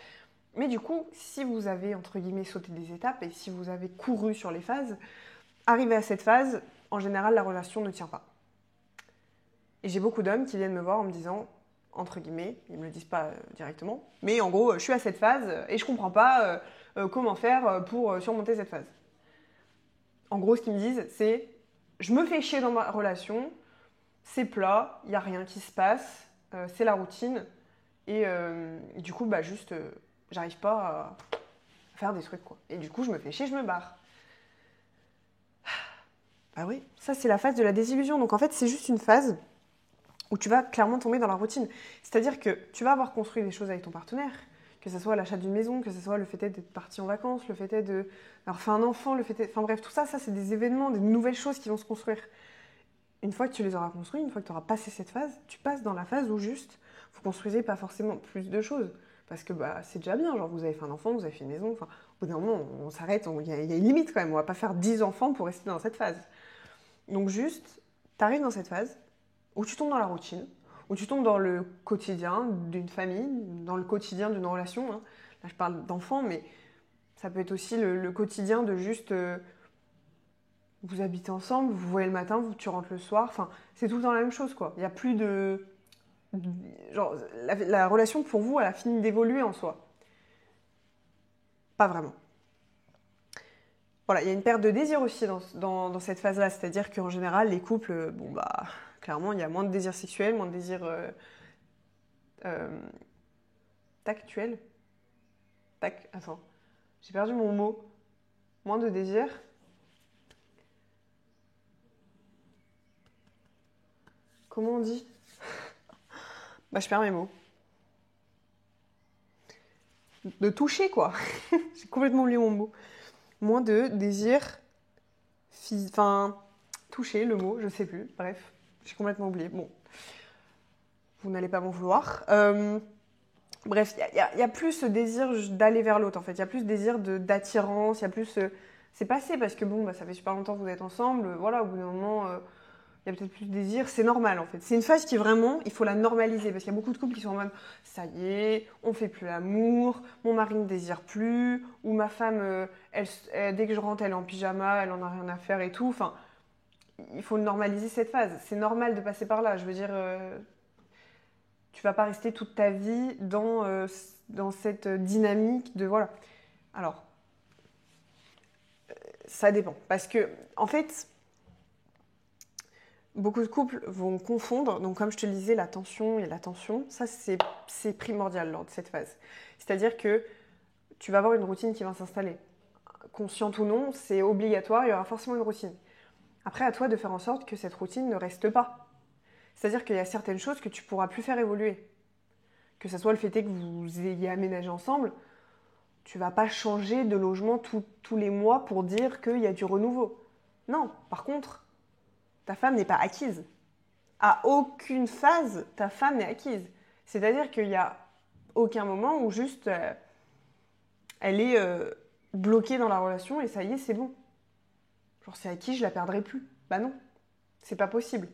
Mais du coup, si vous avez, entre guillemets, sauté des étapes et si vous avez couru sur les phases, arrivé à cette phase, en général, la relation ne tient pas. Et j'ai beaucoup d'hommes qui viennent me voir en me disant, entre guillemets, ils ne me le disent pas directement, mais en gros, je suis à cette phase et je ne comprends pas comment faire pour surmonter cette phase. En gros, ce qu'ils me disent, c'est je me fais chier dans ma relation, c'est plat, il n'y a rien qui se passe, c'est la routine, Et du coup, bah juste, j'arrive pas à faire des trucs, quoi. Et du coup, je me fais chier, je me barre. Ah oui, ça c'est la phase de la désillusion. Donc en fait, c'est juste une phase où tu vas clairement tomber dans la routine. C'est-à-dire que tu vas avoir construit des choses avec ton partenaire, que ce soit l'achat d'une maison, que ce soit le fait d'être parti en vacances, le fait d'avoir fait un enfant, le fait enfin bref, tout ça, ça c'est des événements, des nouvelles choses qui vont se construire. Une fois que tu les auras construits, une fois que tu auras passé cette phase, tu passes dans la phase où juste, vous construisez pas forcément plus de choses. Parce que bah, c'est déjà bien, genre vous avez fait un enfant, vous avez fait une maison, enfin, au bout d'un moment, on s'arrête, il y a une limite quand même, on va pas faire 10 enfants pour rester dans cette phase. Donc juste, tu arrives dans cette phase où tu tombes dans la routine, où tu tombes dans le quotidien d'une famille, dans le quotidien d'une relation. Hein. Là, je parle d'enfants, mais ça peut être aussi le quotidien de juste vous habitez ensemble, vous voyez le matin, tu rentres le soir. Enfin, c'est tout le temps la même chose, quoi. Il n'y a plus de. Genre, la relation pour vous, elle a fini d'évoluer en soi. Pas vraiment. Voilà, il y a une perte de désir aussi dans cette phase-là. C'est-à-dire qu'en général, les couples, bon, bah, clairement, il y a moins de désir sexuel, moins de désir euh, tactuel. Attends, j'ai perdu mon mot. Moins de désir. Comment on dit? Bah, je perds mes mots. De toucher, quoi. J'ai complètement oublié mon mot. Moins de désir. Enfin, toucher, le mot, je sais plus. Bref, j'ai complètement oublié. Bon, vous n'allez pas m'en vouloir. Bref, il y a plus ce désir d'aller vers l'autre, en fait. Il y a plus ce désir d'attirance. Il y a plus. C'est passé parce que bon, bah, ça fait super longtemps que vous êtes ensemble. Voilà, au bout d'un moment. Il y a peut-être plus de désir, c'est normal en fait. C'est une phase qui vraiment, il faut la normaliser parce qu'il y a beaucoup de couples qui sont en mode ça y est, on fait plus l'amour, mon mari ne désire plus, ou ma femme, dès que je rentre, elle est en pyjama, elle en a rien à faire et tout. Enfin, il faut normaliser cette phase. C'est normal de passer par là. Je veux dire, tu vas pas rester toute ta vie dans cette dynamique de voilà. Alors, ça dépend parce que en fait. Beaucoup de couples vont confondre, donc comme je te le disais, la tension et l'attention, ça c'est primordial lors de cette phase. C'est-à-dire que tu vas avoir une routine qui va s'installer. Consciente ou non, c'est obligatoire, il y aura forcément une routine. Après, à toi de faire en sorte que cette routine ne reste pas. C'est-à-dire qu'il y a certaines choses que tu pourras plus faire évoluer. Que ce soit le fait que vous ayez aménagé ensemble, tu vas pas changer de logement tous les mois pour dire qu'il y a du renouveau. Non, par contre, ta femme n'est pas acquise. À aucune phase, ta femme n'est acquise. C'est-à-dire qu'il n'y a aucun moment où juste elle est bloquée dans la relation et ça y est, c'est bon. Genre, c'est acquis, je la perdrai plus. Bah non, c'est pas possible.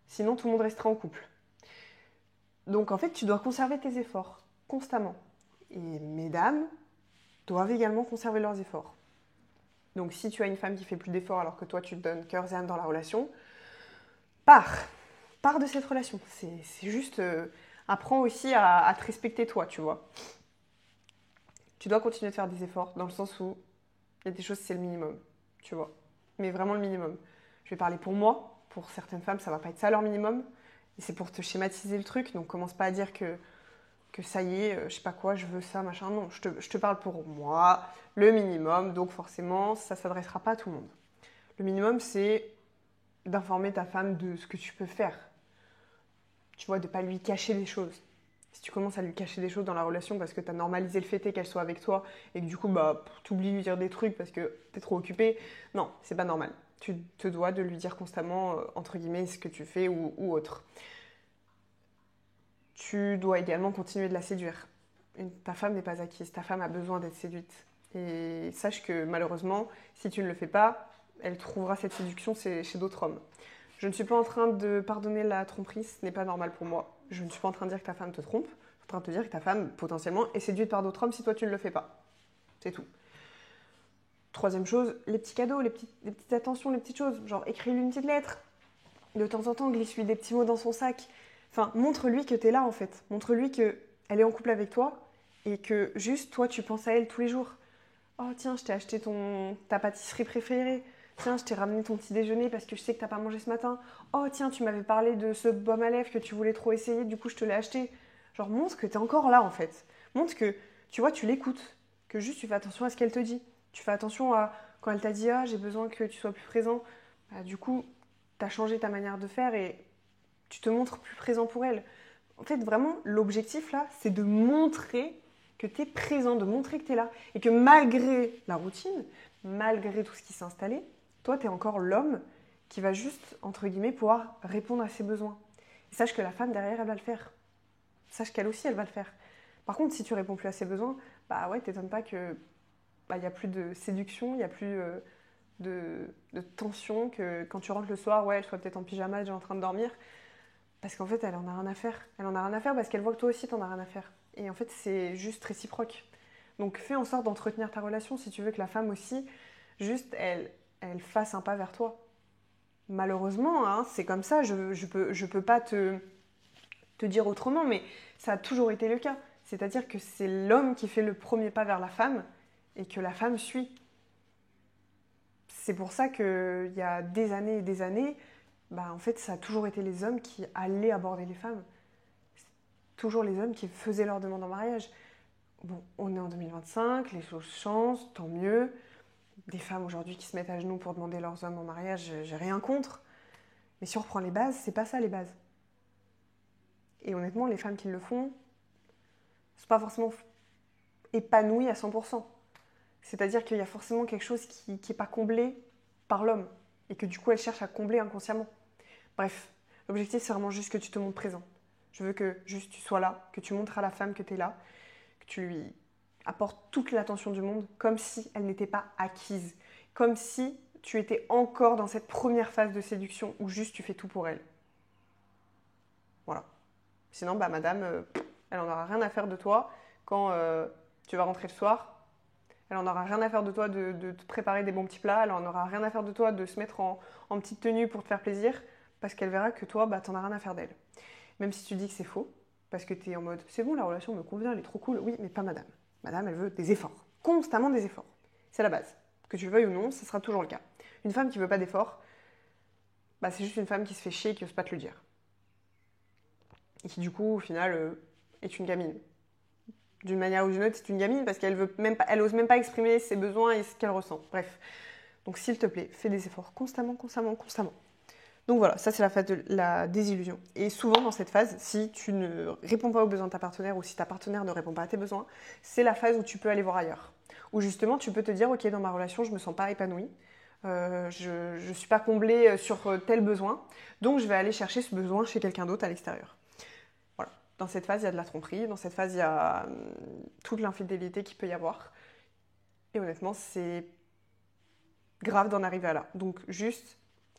Sinon, tout le monde restera en couple. Donc, en fait, tu dois conserver tes efforts constamment. Et mesdames doivent également conserver leurs efforts. Donc, si tu as une femme qui fait plus d'efforts alors que toi, tu te donnes cœur et âme dans la relation, pars. Pars de cette relation. C'est juste... apprends aussi à te respecter toi, tu vois. Tu dois continuer de faire des efforts dans le sens où il y a des choses, c'est le minimum, tu vois. Mais vraiment le minimum. Je vais parler pour moi. Pour certaines femmes, ça va pas être ça leur minimum. Et c'est pour te schématiser le truc. Donc commence pas à dire que ça y est, je sais pas quoi, je veux ça, machin. Non, je te parle pour moi. Le minimum, donc forcément, ça s'adressera pas à tout le monde. Le minimum, c'est d'informer ta femme de ce que tu peux faire. Tu vois, de pas lui cacher des choses. Si tu commences à lui cacher des choses dans la relation parce que tu as normalisé le fait qu'elle soit avec toi et que du coup, bah, t'oublies de lui dire des trucs parce que t'es trop occupé, non, c'est pas normal. Tu te dois de lui dire constamment, entre guillemets, ce que tu fais ou autre. Tu dois également continuer de la séduire. Ta femme n'est pas acquise, ta femme a besoin d'être séduite. Et sache que malheureusement, si tu ne le fais pas, elle trouvera cette séduction chez d'autres hommes. Je ne suis pas en train de pardonner la tromperie, ce n'est pas normal pour moi. Je ne suis pas en train de dire que ta femme te trompe, je suis en train de te dire que ta femme, potentiellement, est séduite par d'autres hommes si toi tu ne le fais pas. C'est tout. Troisième chose, les petits cadeaux, les petites attentions, les petites choses. Genre, écris-lui une petite lettre. De temps en temps, glisse-lui des petits mots dans son sac. Enfin, montre-lui que tu es là, en fait. Montre-lui qu'elle est en couple avec toi et que juste, toi, tu penses à elle tous les jours. Oh, tiens, je t'ai acheté ta pâtisserie préférée. Tiens, je t'ai ramené ton petit déjeuner parce que je sais que t'as pas mangé ce matin. Oh, tiens, tu m'avais parlé de ce baume à lèvres que tu voulais trop essayer, du coup, je te l'ai acheté. Genre, montre que tu es encore là, en fait. Montre que, tu vois, tu l'écoutes. Que juste, tu fais attention à ce qu'elle te dit. Tu fais attention à quand elle t'a dit, ah, j'ai besoin que tu sois plus présent. Bah, du coup, tu as changé ta manière de faire et tu te montres plus présent pour elle. En fait, vraiment, l'objectif, là, c'est de montrer que tu es présent, de montrer que tu es là. Et que malgré la routine, malgré tout ce qui s'est installé, toi, tu es encore l'homme qui va juste, entre guillemets, pouvoir répondre à ses besoins. Et sache que la femme, derrière, elle va le faire. Sache qu'elle aussi, elle va le faire. Par contre, si tu réponds plus à ses besoins, bah ouais, t'étonnes pas que bah, y a plus de séduction, il n'y a plus de tension, que quand tu rentres le soir, ouais, elle soit peut-être en pyjama, déjà en train de dormir, parce qu'en fait, elle en a rien à faire. Elle en a rien à faire parce qu'elle voit que toi aussi, t'en as rien à faire. Et en fait, c'est juste réciproque. Donc, fais en sorte d'entretenir ta relation si tu veux que la femme aussi, juste, elle fasse un pas vers toi. Malheureusement, hein, c'est comme ça, je peux pas te dire autrement, mais ça a toujours été le cas. C'est-à-dire que c'est l'homme qui fait le premier pas vers la femme et que la femme suit. C'est pour ça qu'il y a des années et des années, bah, en fait, ça a toujours été les hommes qui allaient aborder les femmes. C'est toujours les hommes qui faisaient leur demande en mariage. Bon, on est en 2025, les choses changent, tant mieux. Des femmes aujourd'hui qui se mettent à genoux pour demander leurs hommes en mariage, j'ai rien contre. Mais si on reprend les bases, c'est pas ça les bases. Et honnêtement, les femmes qui le font, c'est pas forcément épanouies à 100%. C'est-à-dire qu'il y a forcément quelque chose qui n'est pas comblé par l'homme et que du coup, elles cherchent à combler inconsciemment. Bref, l'objectif, c'est vraiment juste que tu te montres présent. Je veux que juste tu sois là, que tu montres à la femme que tu es là, que tu lui apportes toute l'attention du monde, comme si elle n'était pas acquise, comme si tu étais encore dans cette première phase de séduction où juste tu fais tout pour elle. Voilà. Sinon, bah madame, elle en aura rien à faire de toi quand tu vas rentrer le soir. Elle en aura rien à faire de toi de te préparer des bons petits plats. Elle en aura rien à faire de toi de se mettre en petite tenue pour te faire plaisir. Parce qu'elle verra que toi, bah, t'en as rien à faire d'elle. Même si tu dis que c'est faux. Parce que t'es en mode, c'est bon, la relation me convient, elle est trop cool. Oui, mais pas madame. Madame, elle veut des efforts. Constamment des efforts. C'est la base. Que tu le veuilles ou non, ce sera toujours le cas. Une femme qui veut pas d'efforts, bah, c'est juste une femme qui se fait chier et qui n'ose pas te le dire. Et qui, du coup, au final, est une gamine. D'une manière ou d'une autre, c'est une gamine parce qu'elle veut même pas, elle ose même pas exprimer ses besoins et ce qu'elle ressent. Bref. Donc s'il te plaît, fais des efforts constamment, constamment, constamment. Donc voilà, ça c'est la phase de la désillusion. Et souvent dans cette phase, si tu ne réponds pas aux besoins de ta partenaire ou si ta partenaire ne répond pas à tes besoins, c'est la phase où tu peux aller voir ailleurs. Où justement tu peux te dire, ok, dans ma relation, je me sens pas épanouie. Je ne suis pas comblée sur tel besoin. Donc je vais aller chercher ce besoin chez quelqu'un d'autre à l'extérieur. Dans cette phase, il y a de la tromperie. Dans cette phase, il y a toute l'infidélité qu'il peut y avoir. Et honnêtement, c'est grave d'en arriver à là. Donc, juste,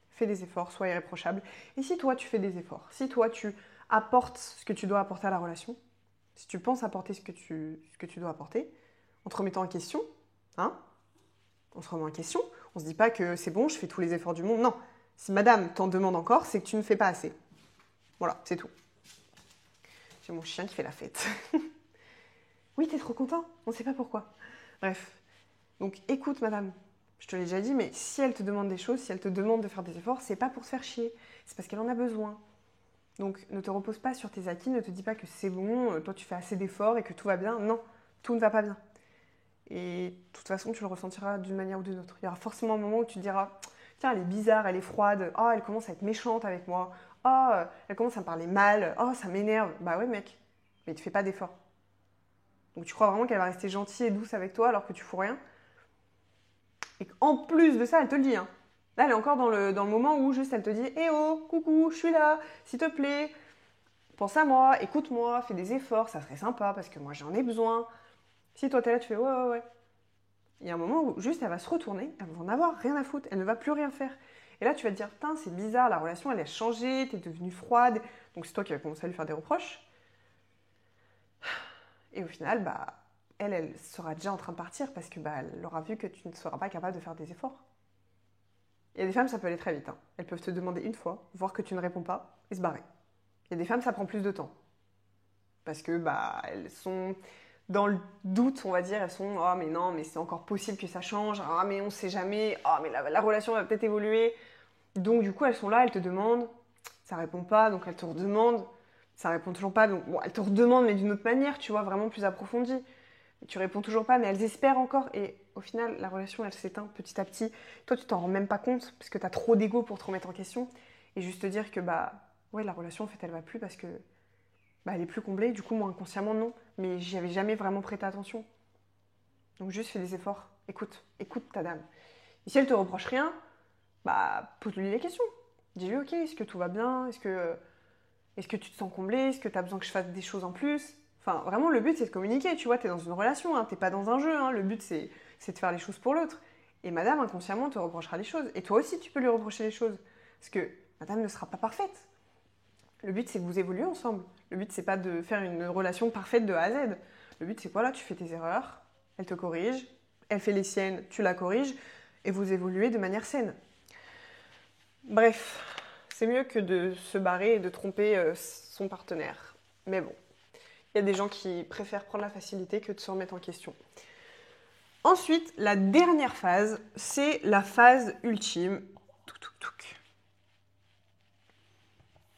fais des efforts, sois irréprochable. Et si toi, tu fais des efforts, si toi, tu apportes ce que tu dois apporter à la relation, si tu penses apporter ce que tu dois apporter, en te remettant en question, hein, on se remet en question, on se dit pas que c'est bon, je fais tous les efforts du monde. Non, si madame t'en demande encore, c'est que tu ne fais pas assez. Voilà, c'est tout. J'ai mon chien qui fait la fête. Oui, t'es trop content, on ne sait pas pourquoi. Bref, donc écoute madame, je te l'ai déjà dit, mais si elle te demande des choses, si elle te demande de faire des efforts, c'est pas pour se faire chier, c'est parce qu'elle en a besoin. Donc ne te repose pas sur tes acquis, ne te dis pas que c'est bon, toi tu fais assez d'efforts et que tout va bien. Non, tout ne va pas bien. Et de toute façon, tu le ressentiras d'une manière ou d'une autre. Il y aura forcément un moment où tu te diras, tiens, elle est bizarre, elle est froide, oh, elle commence à être méchante avec moi, oh, elle commence à me parler mal, oh, ça m'énerve. Bah ouais mec, mais tu fais pas d'efforts. Donc tu crois vraiment qu'elle va rester gentille et douce avec toi alors que tu fous rien. Et qu'en plus de ça, elle te le dit. Hein. Là, elle est encore dans le moment où juste elle te dit eh oh, coucou, je suis là, s'il te plaît, pense à moi, écoute-moi, fais des efforts, ça serait sympa parce que moi j'en ai besoin. Si toi t'es là, tu fais ouais, ouais, ouais. Il y a un moment où juste elle va se retourner, elle va en avoir rien à foutre, elle ne va plus rien faire. Et là, tu vas te dire putain, c'est bizarre, la relation elle a changé, t'es devenue froide. Donc c'est toi qui vas commencer à lui faire des reproches. Et au final, bah, elle sera déjà en train de partir parce que bah, elle aura vu que tu ne seras pas capable de faire des efforts. Il y a des femmes, ça peut aller très vite. Hein. Elles peuvent te demander une fois, voir que tu ne réponds pas et se barrer. Il y a des femmes, ça prend plus de temps. Parce que bah, elles sont dans le doute, on va dire. Elles sont oh mais non, mais c'est encore possible que ça change. Ah mais on sait jamais. Ah mais la relation va peut-être évoluer. Donc du coup, elles sont là, elles te demandent. Ça répond pas, donc elles te redemandent. Ça répond toujours pas. Donc, bon, elles te redemandent, mais d'une autre manière, tu vois, vraiment plus approfondie. Tu réponds toujours pas, mais elles espèrent encore. Et au final, la relation, elle s'éteint petit à petit. Toi, tu t'en rends même pas compte, parce que t'as trop d'ego pour te remettre en question. Et juste te dire que, bah, ouais, la relation, en fait, elle va plus parce que, bah, elle est plus comblée. Du coup, moi, inconsciemment, non. Mais j'y avais jamais vraiment prêté attention. Donc, juste fais des efforts. Écoute ta dame. Et si elle te reproche rien, bah, pose-lui les questions. Dis-lui, ok, est-ce que tout va bien? Est-ce que tu te sens comblé? Est-ce que tu as besoin que je fasse des choses en plus? Enfin, vraiment, le but, c'est de communiquer, tu vois, tu es dans une relation, hein, t'es pas dans un jeu, hein, le but, c'est de faire les choses pour l'autre. Et madame, inconsciemment, te reprochera des choses. Et toi aussi, tu peux lui reprocher des choses. Parce que madame ne sera pas parfaite. Le but, c'est que vous évoluez ensemble. Le but, c'est pas de faire une relation parfaite de A à Z. Le but, c'est quoi là, tu fais tes erreurs, elle te corrige, elle fait les siennes, tu la corriges, et vous évoluez de manière saine. Bref, c'est mieux que de se barrer et de tromper son partenaire. Mais bon, il y a des gens qui préfèrent prendre la facilité que de se remettre en question. Ensuite, la dernière phase, c'est la phase ultime. Touc, touc, touc.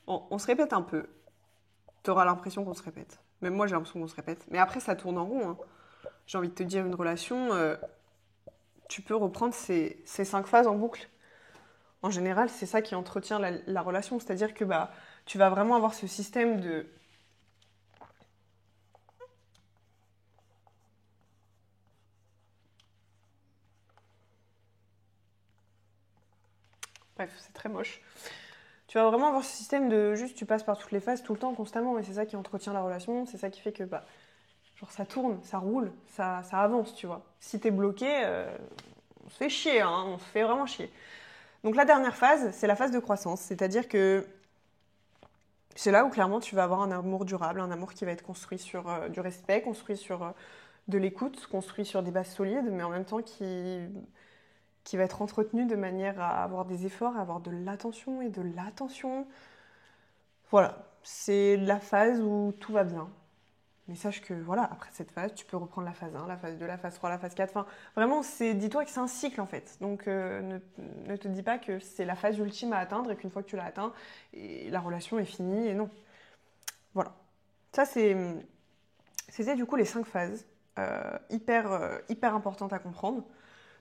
Bon, on se répète un peu. Tu auras l'impression qu'on se répète. Même moi, j'ai l'impression qu'on se répète. Mais après, ça tourne en rond, hein. J'ai envie de te dire, une relation, tu peux reprendre ces 5 phases en boucle. En général, c'est ça qui entretient la relation. C'est-à-dire que bah, tu vas vraiment avoir ce système de... Bref, c'est très moche. Tu vas vraiment avoir ce système de juste tu passes par toutes les phases tout le temps, constamment. Et c'est ça qui entretient la relation. C'est ça qui fait que bah, genre ça tourne, ça roule, ça avance, tu vois. Si t'es bloqué, on se fait chier, hein, on se fait vraiment chier. Donc la dernière phase, c'est la phase de croissance. C'est-à-dire que c'est là où clairement tu vas avoir un amour durable, un amour qui va être construit sur du respect, construit sur de l'écoute, construit sur des bases solides, mais en même temps qui va être entretenu de manière à avoir des efforts, à avoir de l'attention et de l'attention. Voilà, c'est la phase où tout va bien. Mais sache que voilà, après cette phase, tu peux reprendre la phase 1, la phase 2, la phase 3, la phase 4. Enfin, vraiment, dis-toi que c'est un cycle en fait. Donc ne te dis pas que c'est la phase ultime à atteindre et qu'une fois que tu l'as atteint, et la relation est finie et non. Voilà. Ça, c'était du coup les 5 phases hyper importantes à comprendre.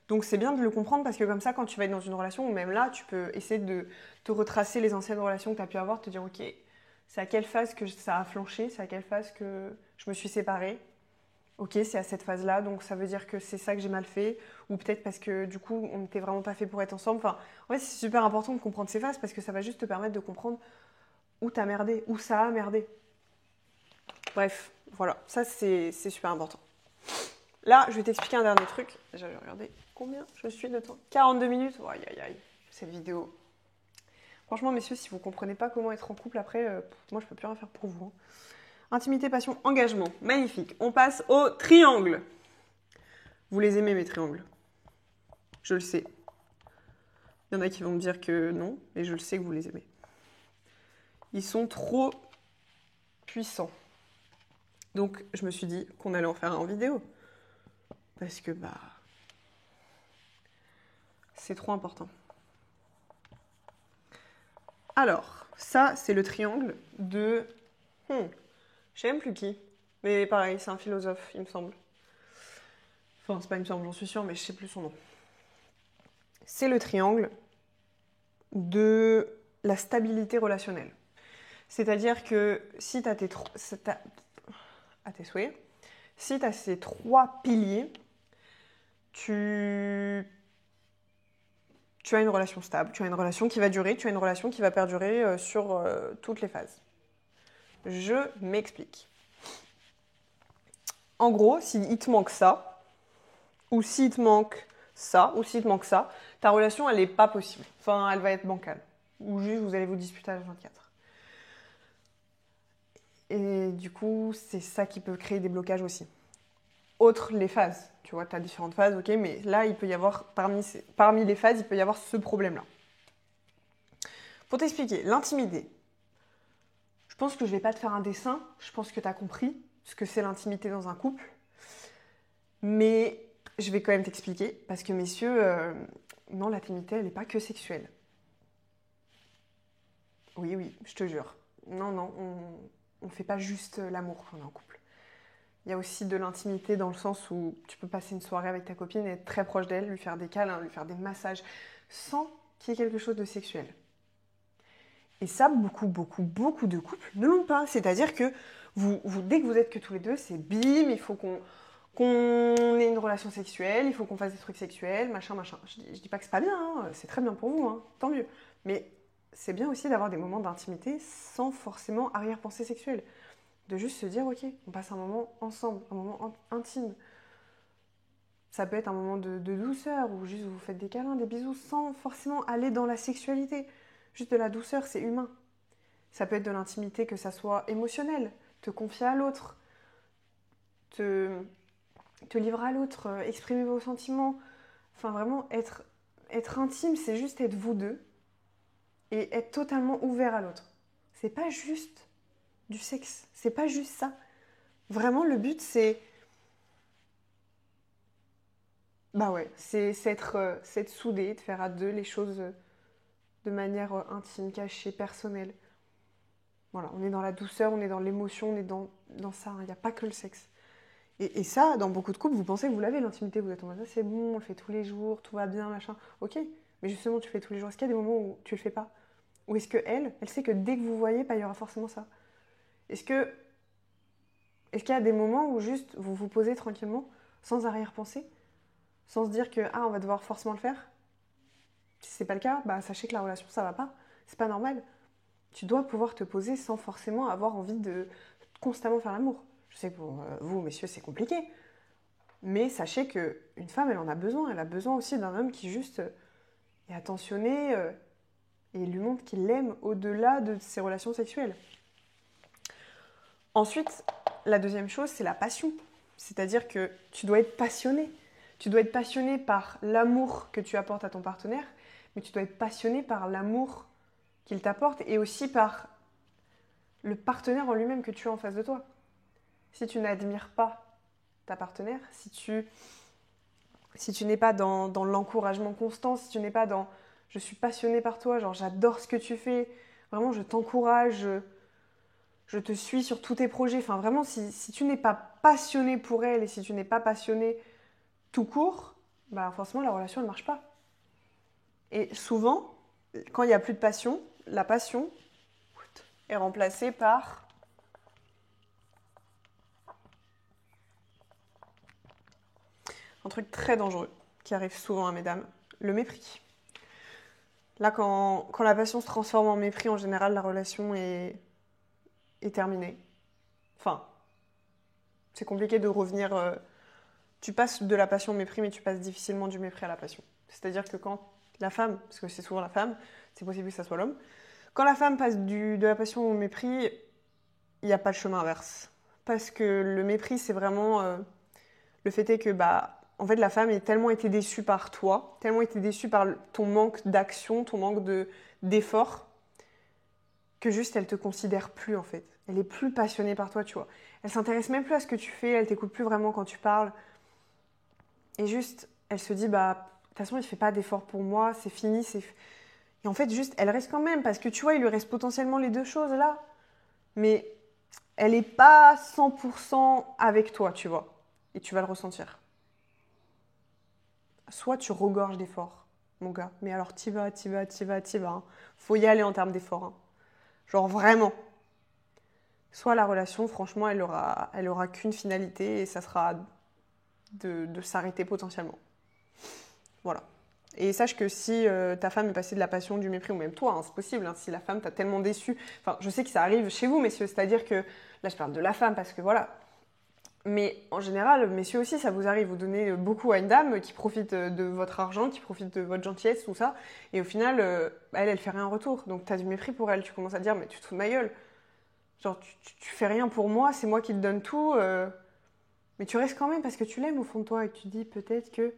Donc c'est bien de le comprendre parce que comme ça, quand tu vas être dans une relation, ou même là, tu peux essayer de te retracer les anciennes relations que tu as pu avoir, te dire, ok, c'est à quelle phase que ça a flanché, c'est à quelle phase que je me suis séparée. Ok, c'est à cette phase-là, donc ça veut dire que c'est ça que j'ai mal fait, ou peut-être parce que du coup, on n'était vraiment pas fait pour être ensemble. Enfin, en fait, c'est super important de comprendre ces phases parce que ça va juste te permettre de comprendre où t'as merdé, où ça a merdé. Bref, voilà, ça c'est super important. Là, je vais t'expliquer un dernier truc. Déjà, je vais regarder combien je suis de temps. 42 minutes. Oh, aïe, aïe, aïe. Cette vidéo. Franchement, messieurs, si vous ne comprenez pas comment être en couple après, moi, je peux plus rien faire pour vous, hein. Intimité, passion, engagement. Magnifique. On passe au triangle. Vous les aimez, mes triangles? Je le sais. Il y en a qui vont me dire que non, mais je le sais que vous les aimez. Ils sont trop puissants. Donc, je me suis dit qu'on allait en faire un en vidéo. Parce que, bah... c'est trop important. Alors, ça, c'est le triangle de... je sais même plus qui. Mais pareil, c'est un philosophe, il me semble. Enfin, c'est pas il me semble, j'en suis sûre, mais je sais plus son nom. C'est le triangle de la stabilité relationnelle. C'est-à-dire que si tu as à tes souhaits, si tu as ces 3 piliers, tu as une relation stable, tu as une relation qui va durer, tu as une relation qui va perdurer sur toutes les phases. Je m'explique. En gros, s'il te manque ça, ou s'il te manque ça, ou s'il te manque ça, ta relation, elle n'est pas possible. Enfin, elle va être bancale. Ou juste, vous allez vous disputer à la 24. Et du coup, c'est ça qui peut créer des blocages aussi. Autre les phases. Tu vois, tu as différentes phases, ok, mais là, il peut y avoir, parmi les phases, il peut y avoir ce problème-là. Pour t'expliquer, l'intimité. Je pense que je ne vais pas te faire un dessin. Je pense que tu as compris ce que c'est l'intimité dans un couple. Mais je vais quand même t'expliquer. Parce que, messieurs, non, l'intimité, elle n'est pas que sexuelle. Oui, je te jure. Non, ne fait pas juste l'amour quand on est en couple. Il y a aussi de l'intimité dans le sens où tu peux passer une soirée avec ta copine et être très proche d'elle, lui faire des câlins, lui faire des massages, sans qu'il y ait quelque chose de sexuel. Et ça, beaucoup de couples ne l'ont pas. C'est-à-dire que dès que vous êtes que tous les deux, c'est bim, il faut qu'on ait une relation sexuelle, il faut qu'on fasse des trucs sexuels, machin. Je dis pas que c'est pas bien, hein, c'est très bien pour vous, hein, tant mieux. Mais c'est bien aussi d'avoir des moments d'intimité sans forcément arrière-pensée sexuelle. De juste se dire, ok, on passe un moment ensemble, un moment intime. Ça peut être un moment de douceur, où juste vous faites des câlins, des bisous, sans forcément aller dans la sexualité. Juste de la douceur, c'est humain. Ça peut être de l'intimité, que ça soit émotionnel, te confier à l'autre, te livrer à l'autre, exprimer vos sentiments. Enfin, vraiment, être intime, c'est juste être vous deux et être totalement ouvert à l'autre. C'est pas juste du sexe, c'est pas juste ça. Vraiment, le but, c'est... Bah ouais, c'est être soudé, de faire à deux les choses de manière intime, cachée, personnelle. Voilà, on est dans la douceur, on est dans l'émotion, on est dans ça, il n'y a pas que le sexe. Et ça, dans beaucoup de couples, vous pensez que vous l'avez, l'intimité, vous êtes en mode, ah, c'est bon, on le fait tous les jours, tout va bien, machin. Ok, mais justement, tu le fais tous les jours. Est-ce qu'il y a des moments où tu le fais pas? Ou est-ce que elle sait que dès que vous voyez, bah, il y aura forcément ça? Est-ce que, est-ce qu'il y a des moments où juste vous vous posez tranquillement, sans arrière-pensée, sans se dire que, ah, on va devoir forcément le faire? Si c'est pas le cas, bah, sachez que la relation, ça va pas. C'est pas normal. Tu dois pouvoir te poser sans forcément avoir envie de constamment faire l'amour. Je sais que pour vous, messieurs, c'est compliqué. Mais sachez qu'une femme, elle en a besoin. Elle a besoin aussi d'un homme qui juste est attentionné et lui montre qu'il l'aime au-delà de ses relations sexuelles. Ensuite, la deuxième chose, c'est la passion. C'est-à-dire que tu dois être passionné. Tu dois être passionné par l'amour que tu apportes à ton partenaire, mais tu dois être passionné par l'amour qu'il t'apporte et aussi par le partenaire en lui-même que tu as en face de toi. Si tu n'admires pas ta partenaire, si tu n'es pas dans l'encouragement constant, si tu n'es pas dans je suis passionnée par toi, genre j'adore ce que tu fais, vraiment je t'encourage, je te suis sur tous tes projets, enfin vraiment si tu n'es pas passionné pour elle et si tu n'es pas passionné tout court, bah forcément la relation ne marche pas. Et souvent, quand il n'y a plus de passion, la passion est remplacée par un truc très dangereux qui arrive souvent à mesdames, le mépris. Là, quand la passion se transforme en mépris, en général, la relation est terminée. Enfin, c'est compliqué de revenir. Tu passes de la passion au mépris, mais tu passes difficilement du mépris à la passion. C'est-à-dire que quand la femme, parce que c'est souvent la femme, c'est possible que ça soit l'homme, quand la femme passe de la passion au mépris, il n'y a pas de chemin inverse. Parce que le mépris, c'est vraiment... le fait est que, bah, en fait, la femme est tellement été déçue par toi, tellement été déçue par ton manque d'action, ton manque d'effort, que juste, elle te considère plus, en fait. Elle est plus passionnée par toi, tu vois. Elle s'intéresse même plus à ce que tu fais, elle t'écoute plus vraiment quand tu parles. Et juste, elle se dit, bah, de toute façon, il fait pas d'effort pour moi, c'est fini, Et en fait, juste, elle reste quand même, parce que tu vois, il lui reste potentiellement les deux choses là. Mais elle n'est pas 100% avec toi, tu vois. Et tu vas le ressentir. Soit tu regorges d'efforts, mon gars. Mais alors, t'y vas. Hein. Faut y aller en termes d'efforts. Hein. Genre vraiment. Soit la relation, franchement, elle aura qu'une finalité et ça sera de s'arrêter potentiellement. Voilà. Et sache que si ta femme est passée de la passion, du mépris, ou même toi, hein, c'est possible, hein, si la femme t'a tellement déçu. Enfin, je sais que ça arrive chez vous, messieurs, c'est-à-dire que, là je parle de la femme parce que voilà. Mais en général, messieurs aussi, ça vous arrive, vous donnez beaucoup à une dame qui profite de votre argent, qui profite de votre gentillesse, tout ça, et au final, elle fait rien en retour. Donc t'as du mépris pour elle, tu commences à dire, mais tu te fous de ma gueule. Genre, tu fais rien pour moi, c'est moi qui te donne tout, mais tu restes quand même parce que tu l'aimes au fond de toi et que tu dis peut-être que...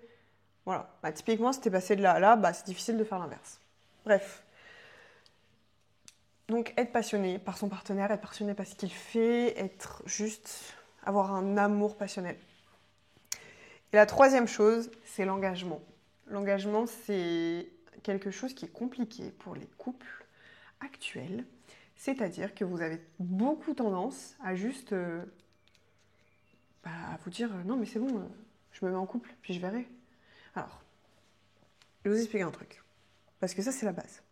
Voilà. Bah, typiquement, si t'es passé de là à là, bah, c'est difficile de faire l'inverse. Bref. Donc, être passionné par son partenaire, être passionné par ce qu'il fait, être juste... avoir un amour passionnel. Et la troisième chose, c'est l'engagement. L'engagement, c'est quelque chose qui est compliqué pour les couples actuels. C'est-à-dire que vous avez beaucoup tendance à juste à vous dire non mais c'est bon, je me mets en couple, puis je verrai. Alors, je vais vous expliquer un truc. Parce que ça, c'est la base.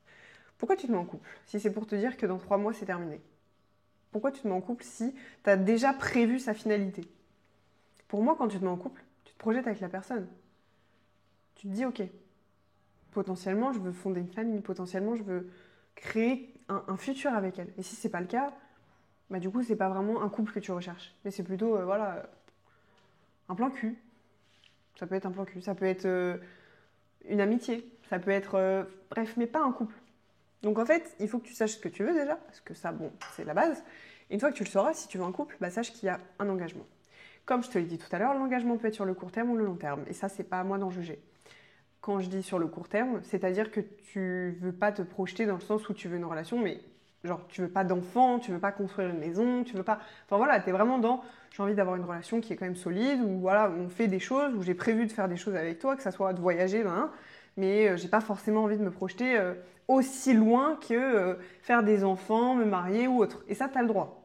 Pourquoi tu te mets en couple si c'est pour te dire que dans 3 mois, c'est terminé? Pourquoi tu te mets en couple si tu as déjà prévu sa finalité? Pour moi, quand tu te mets en couple, tu te projettes avec la personne. Tu te dis, ok, potentiellement, je veux fonder une famille, potentiellement, je veux créer un futur avec elle. Et si c'est pas le cas, bah du coup, c'est pas vraiment un couple que tu recherches. Mais c'est plutôt, un plan cul. Ça peut être un plan cul, ça peut être une amitié, ça peut être... bref, mais pas un couple. Donc en fait, il faut que tu saches ce que tu veux déjà, parce que ça, bon, c'est la base. Et une fois que tu le sauras, si tu veux un couple, bah, sache qu'il y a un engagement. Comme je te l'ai dit tout à l'heure, l'engagement peut être sur le court terme ou le long terme. Et ça, c'est pas à moi d'en juger. Quand je dis sur le court terme, c'est-à-dire que tu veux pas te projeter dans le sens où tu veux une relation, mais genre tu veux pas d'enfant, tu veux pas construire une maison, tu veux pas... Enfin voilà, t'es vraiment dans j'ai envie d'avoir une relation qui est quand même solide, où voilà, on fait des choses, où j'ai prévu de faire des choses avec toi, que ça soit de voyager, mais j'ai pas forcément envie de me projeter aussi loin que faire des enfants, me marier ou autre. Et ça, t'as le droit.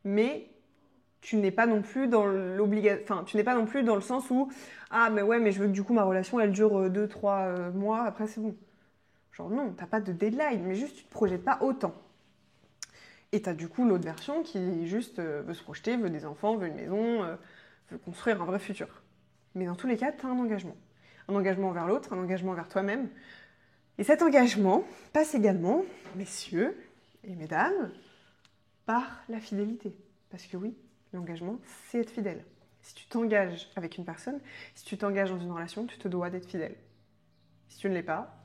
Mais tu n'es pas non plus dans enfin, tu n'es pas non plus dans le sens où ah mais ouais mais je veux que du coup ma relation elle dure 2-3 mois après c'est bon. Genre non, t'as pas de deadline, mais juste tu te projettes pas autant. Et t'as du coup l'autre version qui juste veut se projeter, veut des enfants, veut une maison, veut construire un vrai futur. Mais dans tous les cas, t'as un engagement. Un engagement envers l'autre, un engagement envers toi-même. Et cet engagement passe également, messieurs et mesdames, par la fidélité. Parce que oui, l'engagement, c'est être fidèle. Si tu t'engages avec une personne, si tu t'engages dans une relation, tu te dois d'être fidèle. Si tu ne l'es pas,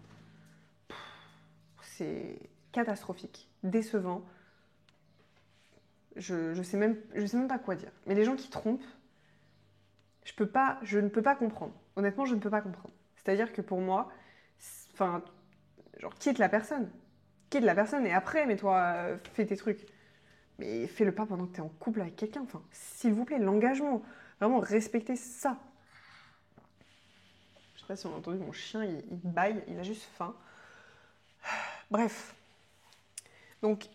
c'est catastrophique, décevant. Je sais même pas quoi dire. Mais les gens qui trompent, je ne peux pas comprendre. Honnêtement, je ne peux pas comprendre. C'est-à-dire que pour moi, enfin, genre, quitte la personne. Quitte la personne et après, mais toi, fais tes trucs. Mais fais-le pas pendant que tu es en couple avec quelqu'un. Enfin, s'il vous plaît, l'engagement. Vraiment, respectez ça. Je sais pas si on a entendu mon chien, il bâille, il a juste faim. Bref. Donc,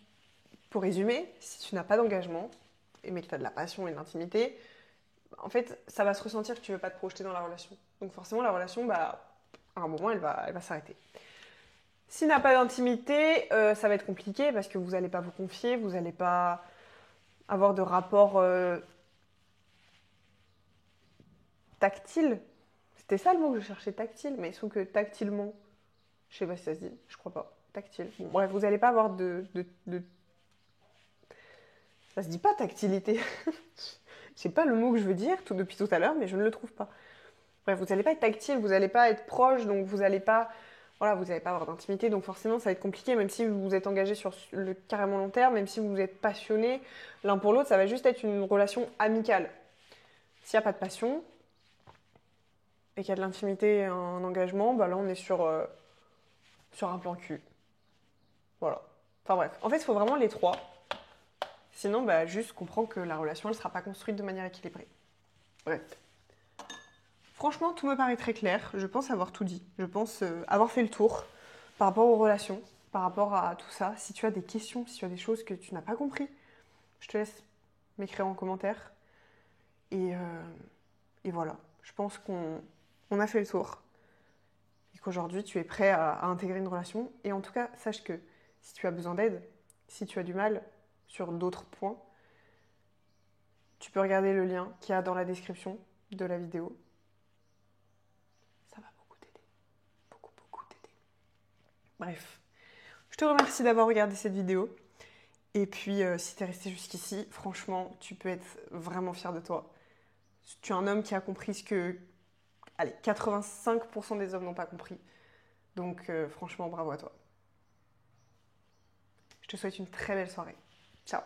pour résumer, si tu n'as pas d'engagement, mais que tu as de la passion et de l'intimité, en fait, ça va se ressentir que tu ne veux pas te projeter dans la relation. Donc forcément, la relation, bah, à un moment, elle va s'arrêter. S'il n'a pas d'intimité, ça va être compliqué parce que vous n'allez pas vous confier, vous n'allez pas avoir de rapport tactile. C'était ça le mot que je cherchais, tactile, mais sauf que tactilement, je sais pas si ça se dit, je crois pas, tactile. Bon, bref, vous n'allez pas avoir ça se dit pas tactilité. C'est pas le mot que je veux dire depuis tout à l'heure, mais je ne le trouve pas. Bref, vous n'allez pas être tactile, vous n'allez pas être proche, donc vous n'allez pas, voilà, vous n'allez pas avoir d'intimité, donc forcément ça va être compliqué, même si vous êtes engagé sur le carrément long terme, même si vous êtes passionné l'un pour l'autre, ça va juste être une relation amicale. S'il n'y a pas de passion et qu'il y a de l'intimité et un engagement, bah là on est sur un plan cul. Voilà. Enfin bref, en fait il faut vraiment les trois. Sinon, bah, juste comprends que la relation elle ne sera pas construite de manière équilibrée. Bref. Franchement, tout me paraît très clair. Je pense avoir tout dit. Je pense avoir fait le tour par rapport aux relations, par rapport à tout ça. Si tu as des questions, si tu as des choses que tu n'as pas compris, je te laisse m'écrire en commentaire. Et voilà. Je pense qu'on a fait le tour. Et qu'aujourd'hui, tu es prêt à intégrer une relation. Et en tout cas, sache que si tu as besoin d'aide, si tu as du mal sur d'autres points, tu peux regarder le lien qu'il y a dans la description de la vidéo. Ça va beaucoup t'aider. Beaucoup, beaucoup t'aider. Bref, je te remercie d'avoir regardé cette vidéo. Et puis, si tu es resté jusqu'ici, franchement, tu peux être vraiment fier de toi. Tu es un homme qui a compris ce que, allez, 85% des hommes n'ont pas compris. Donc, franchement, bravo à toi. Je te souhaite une très belle soirée. Ciao.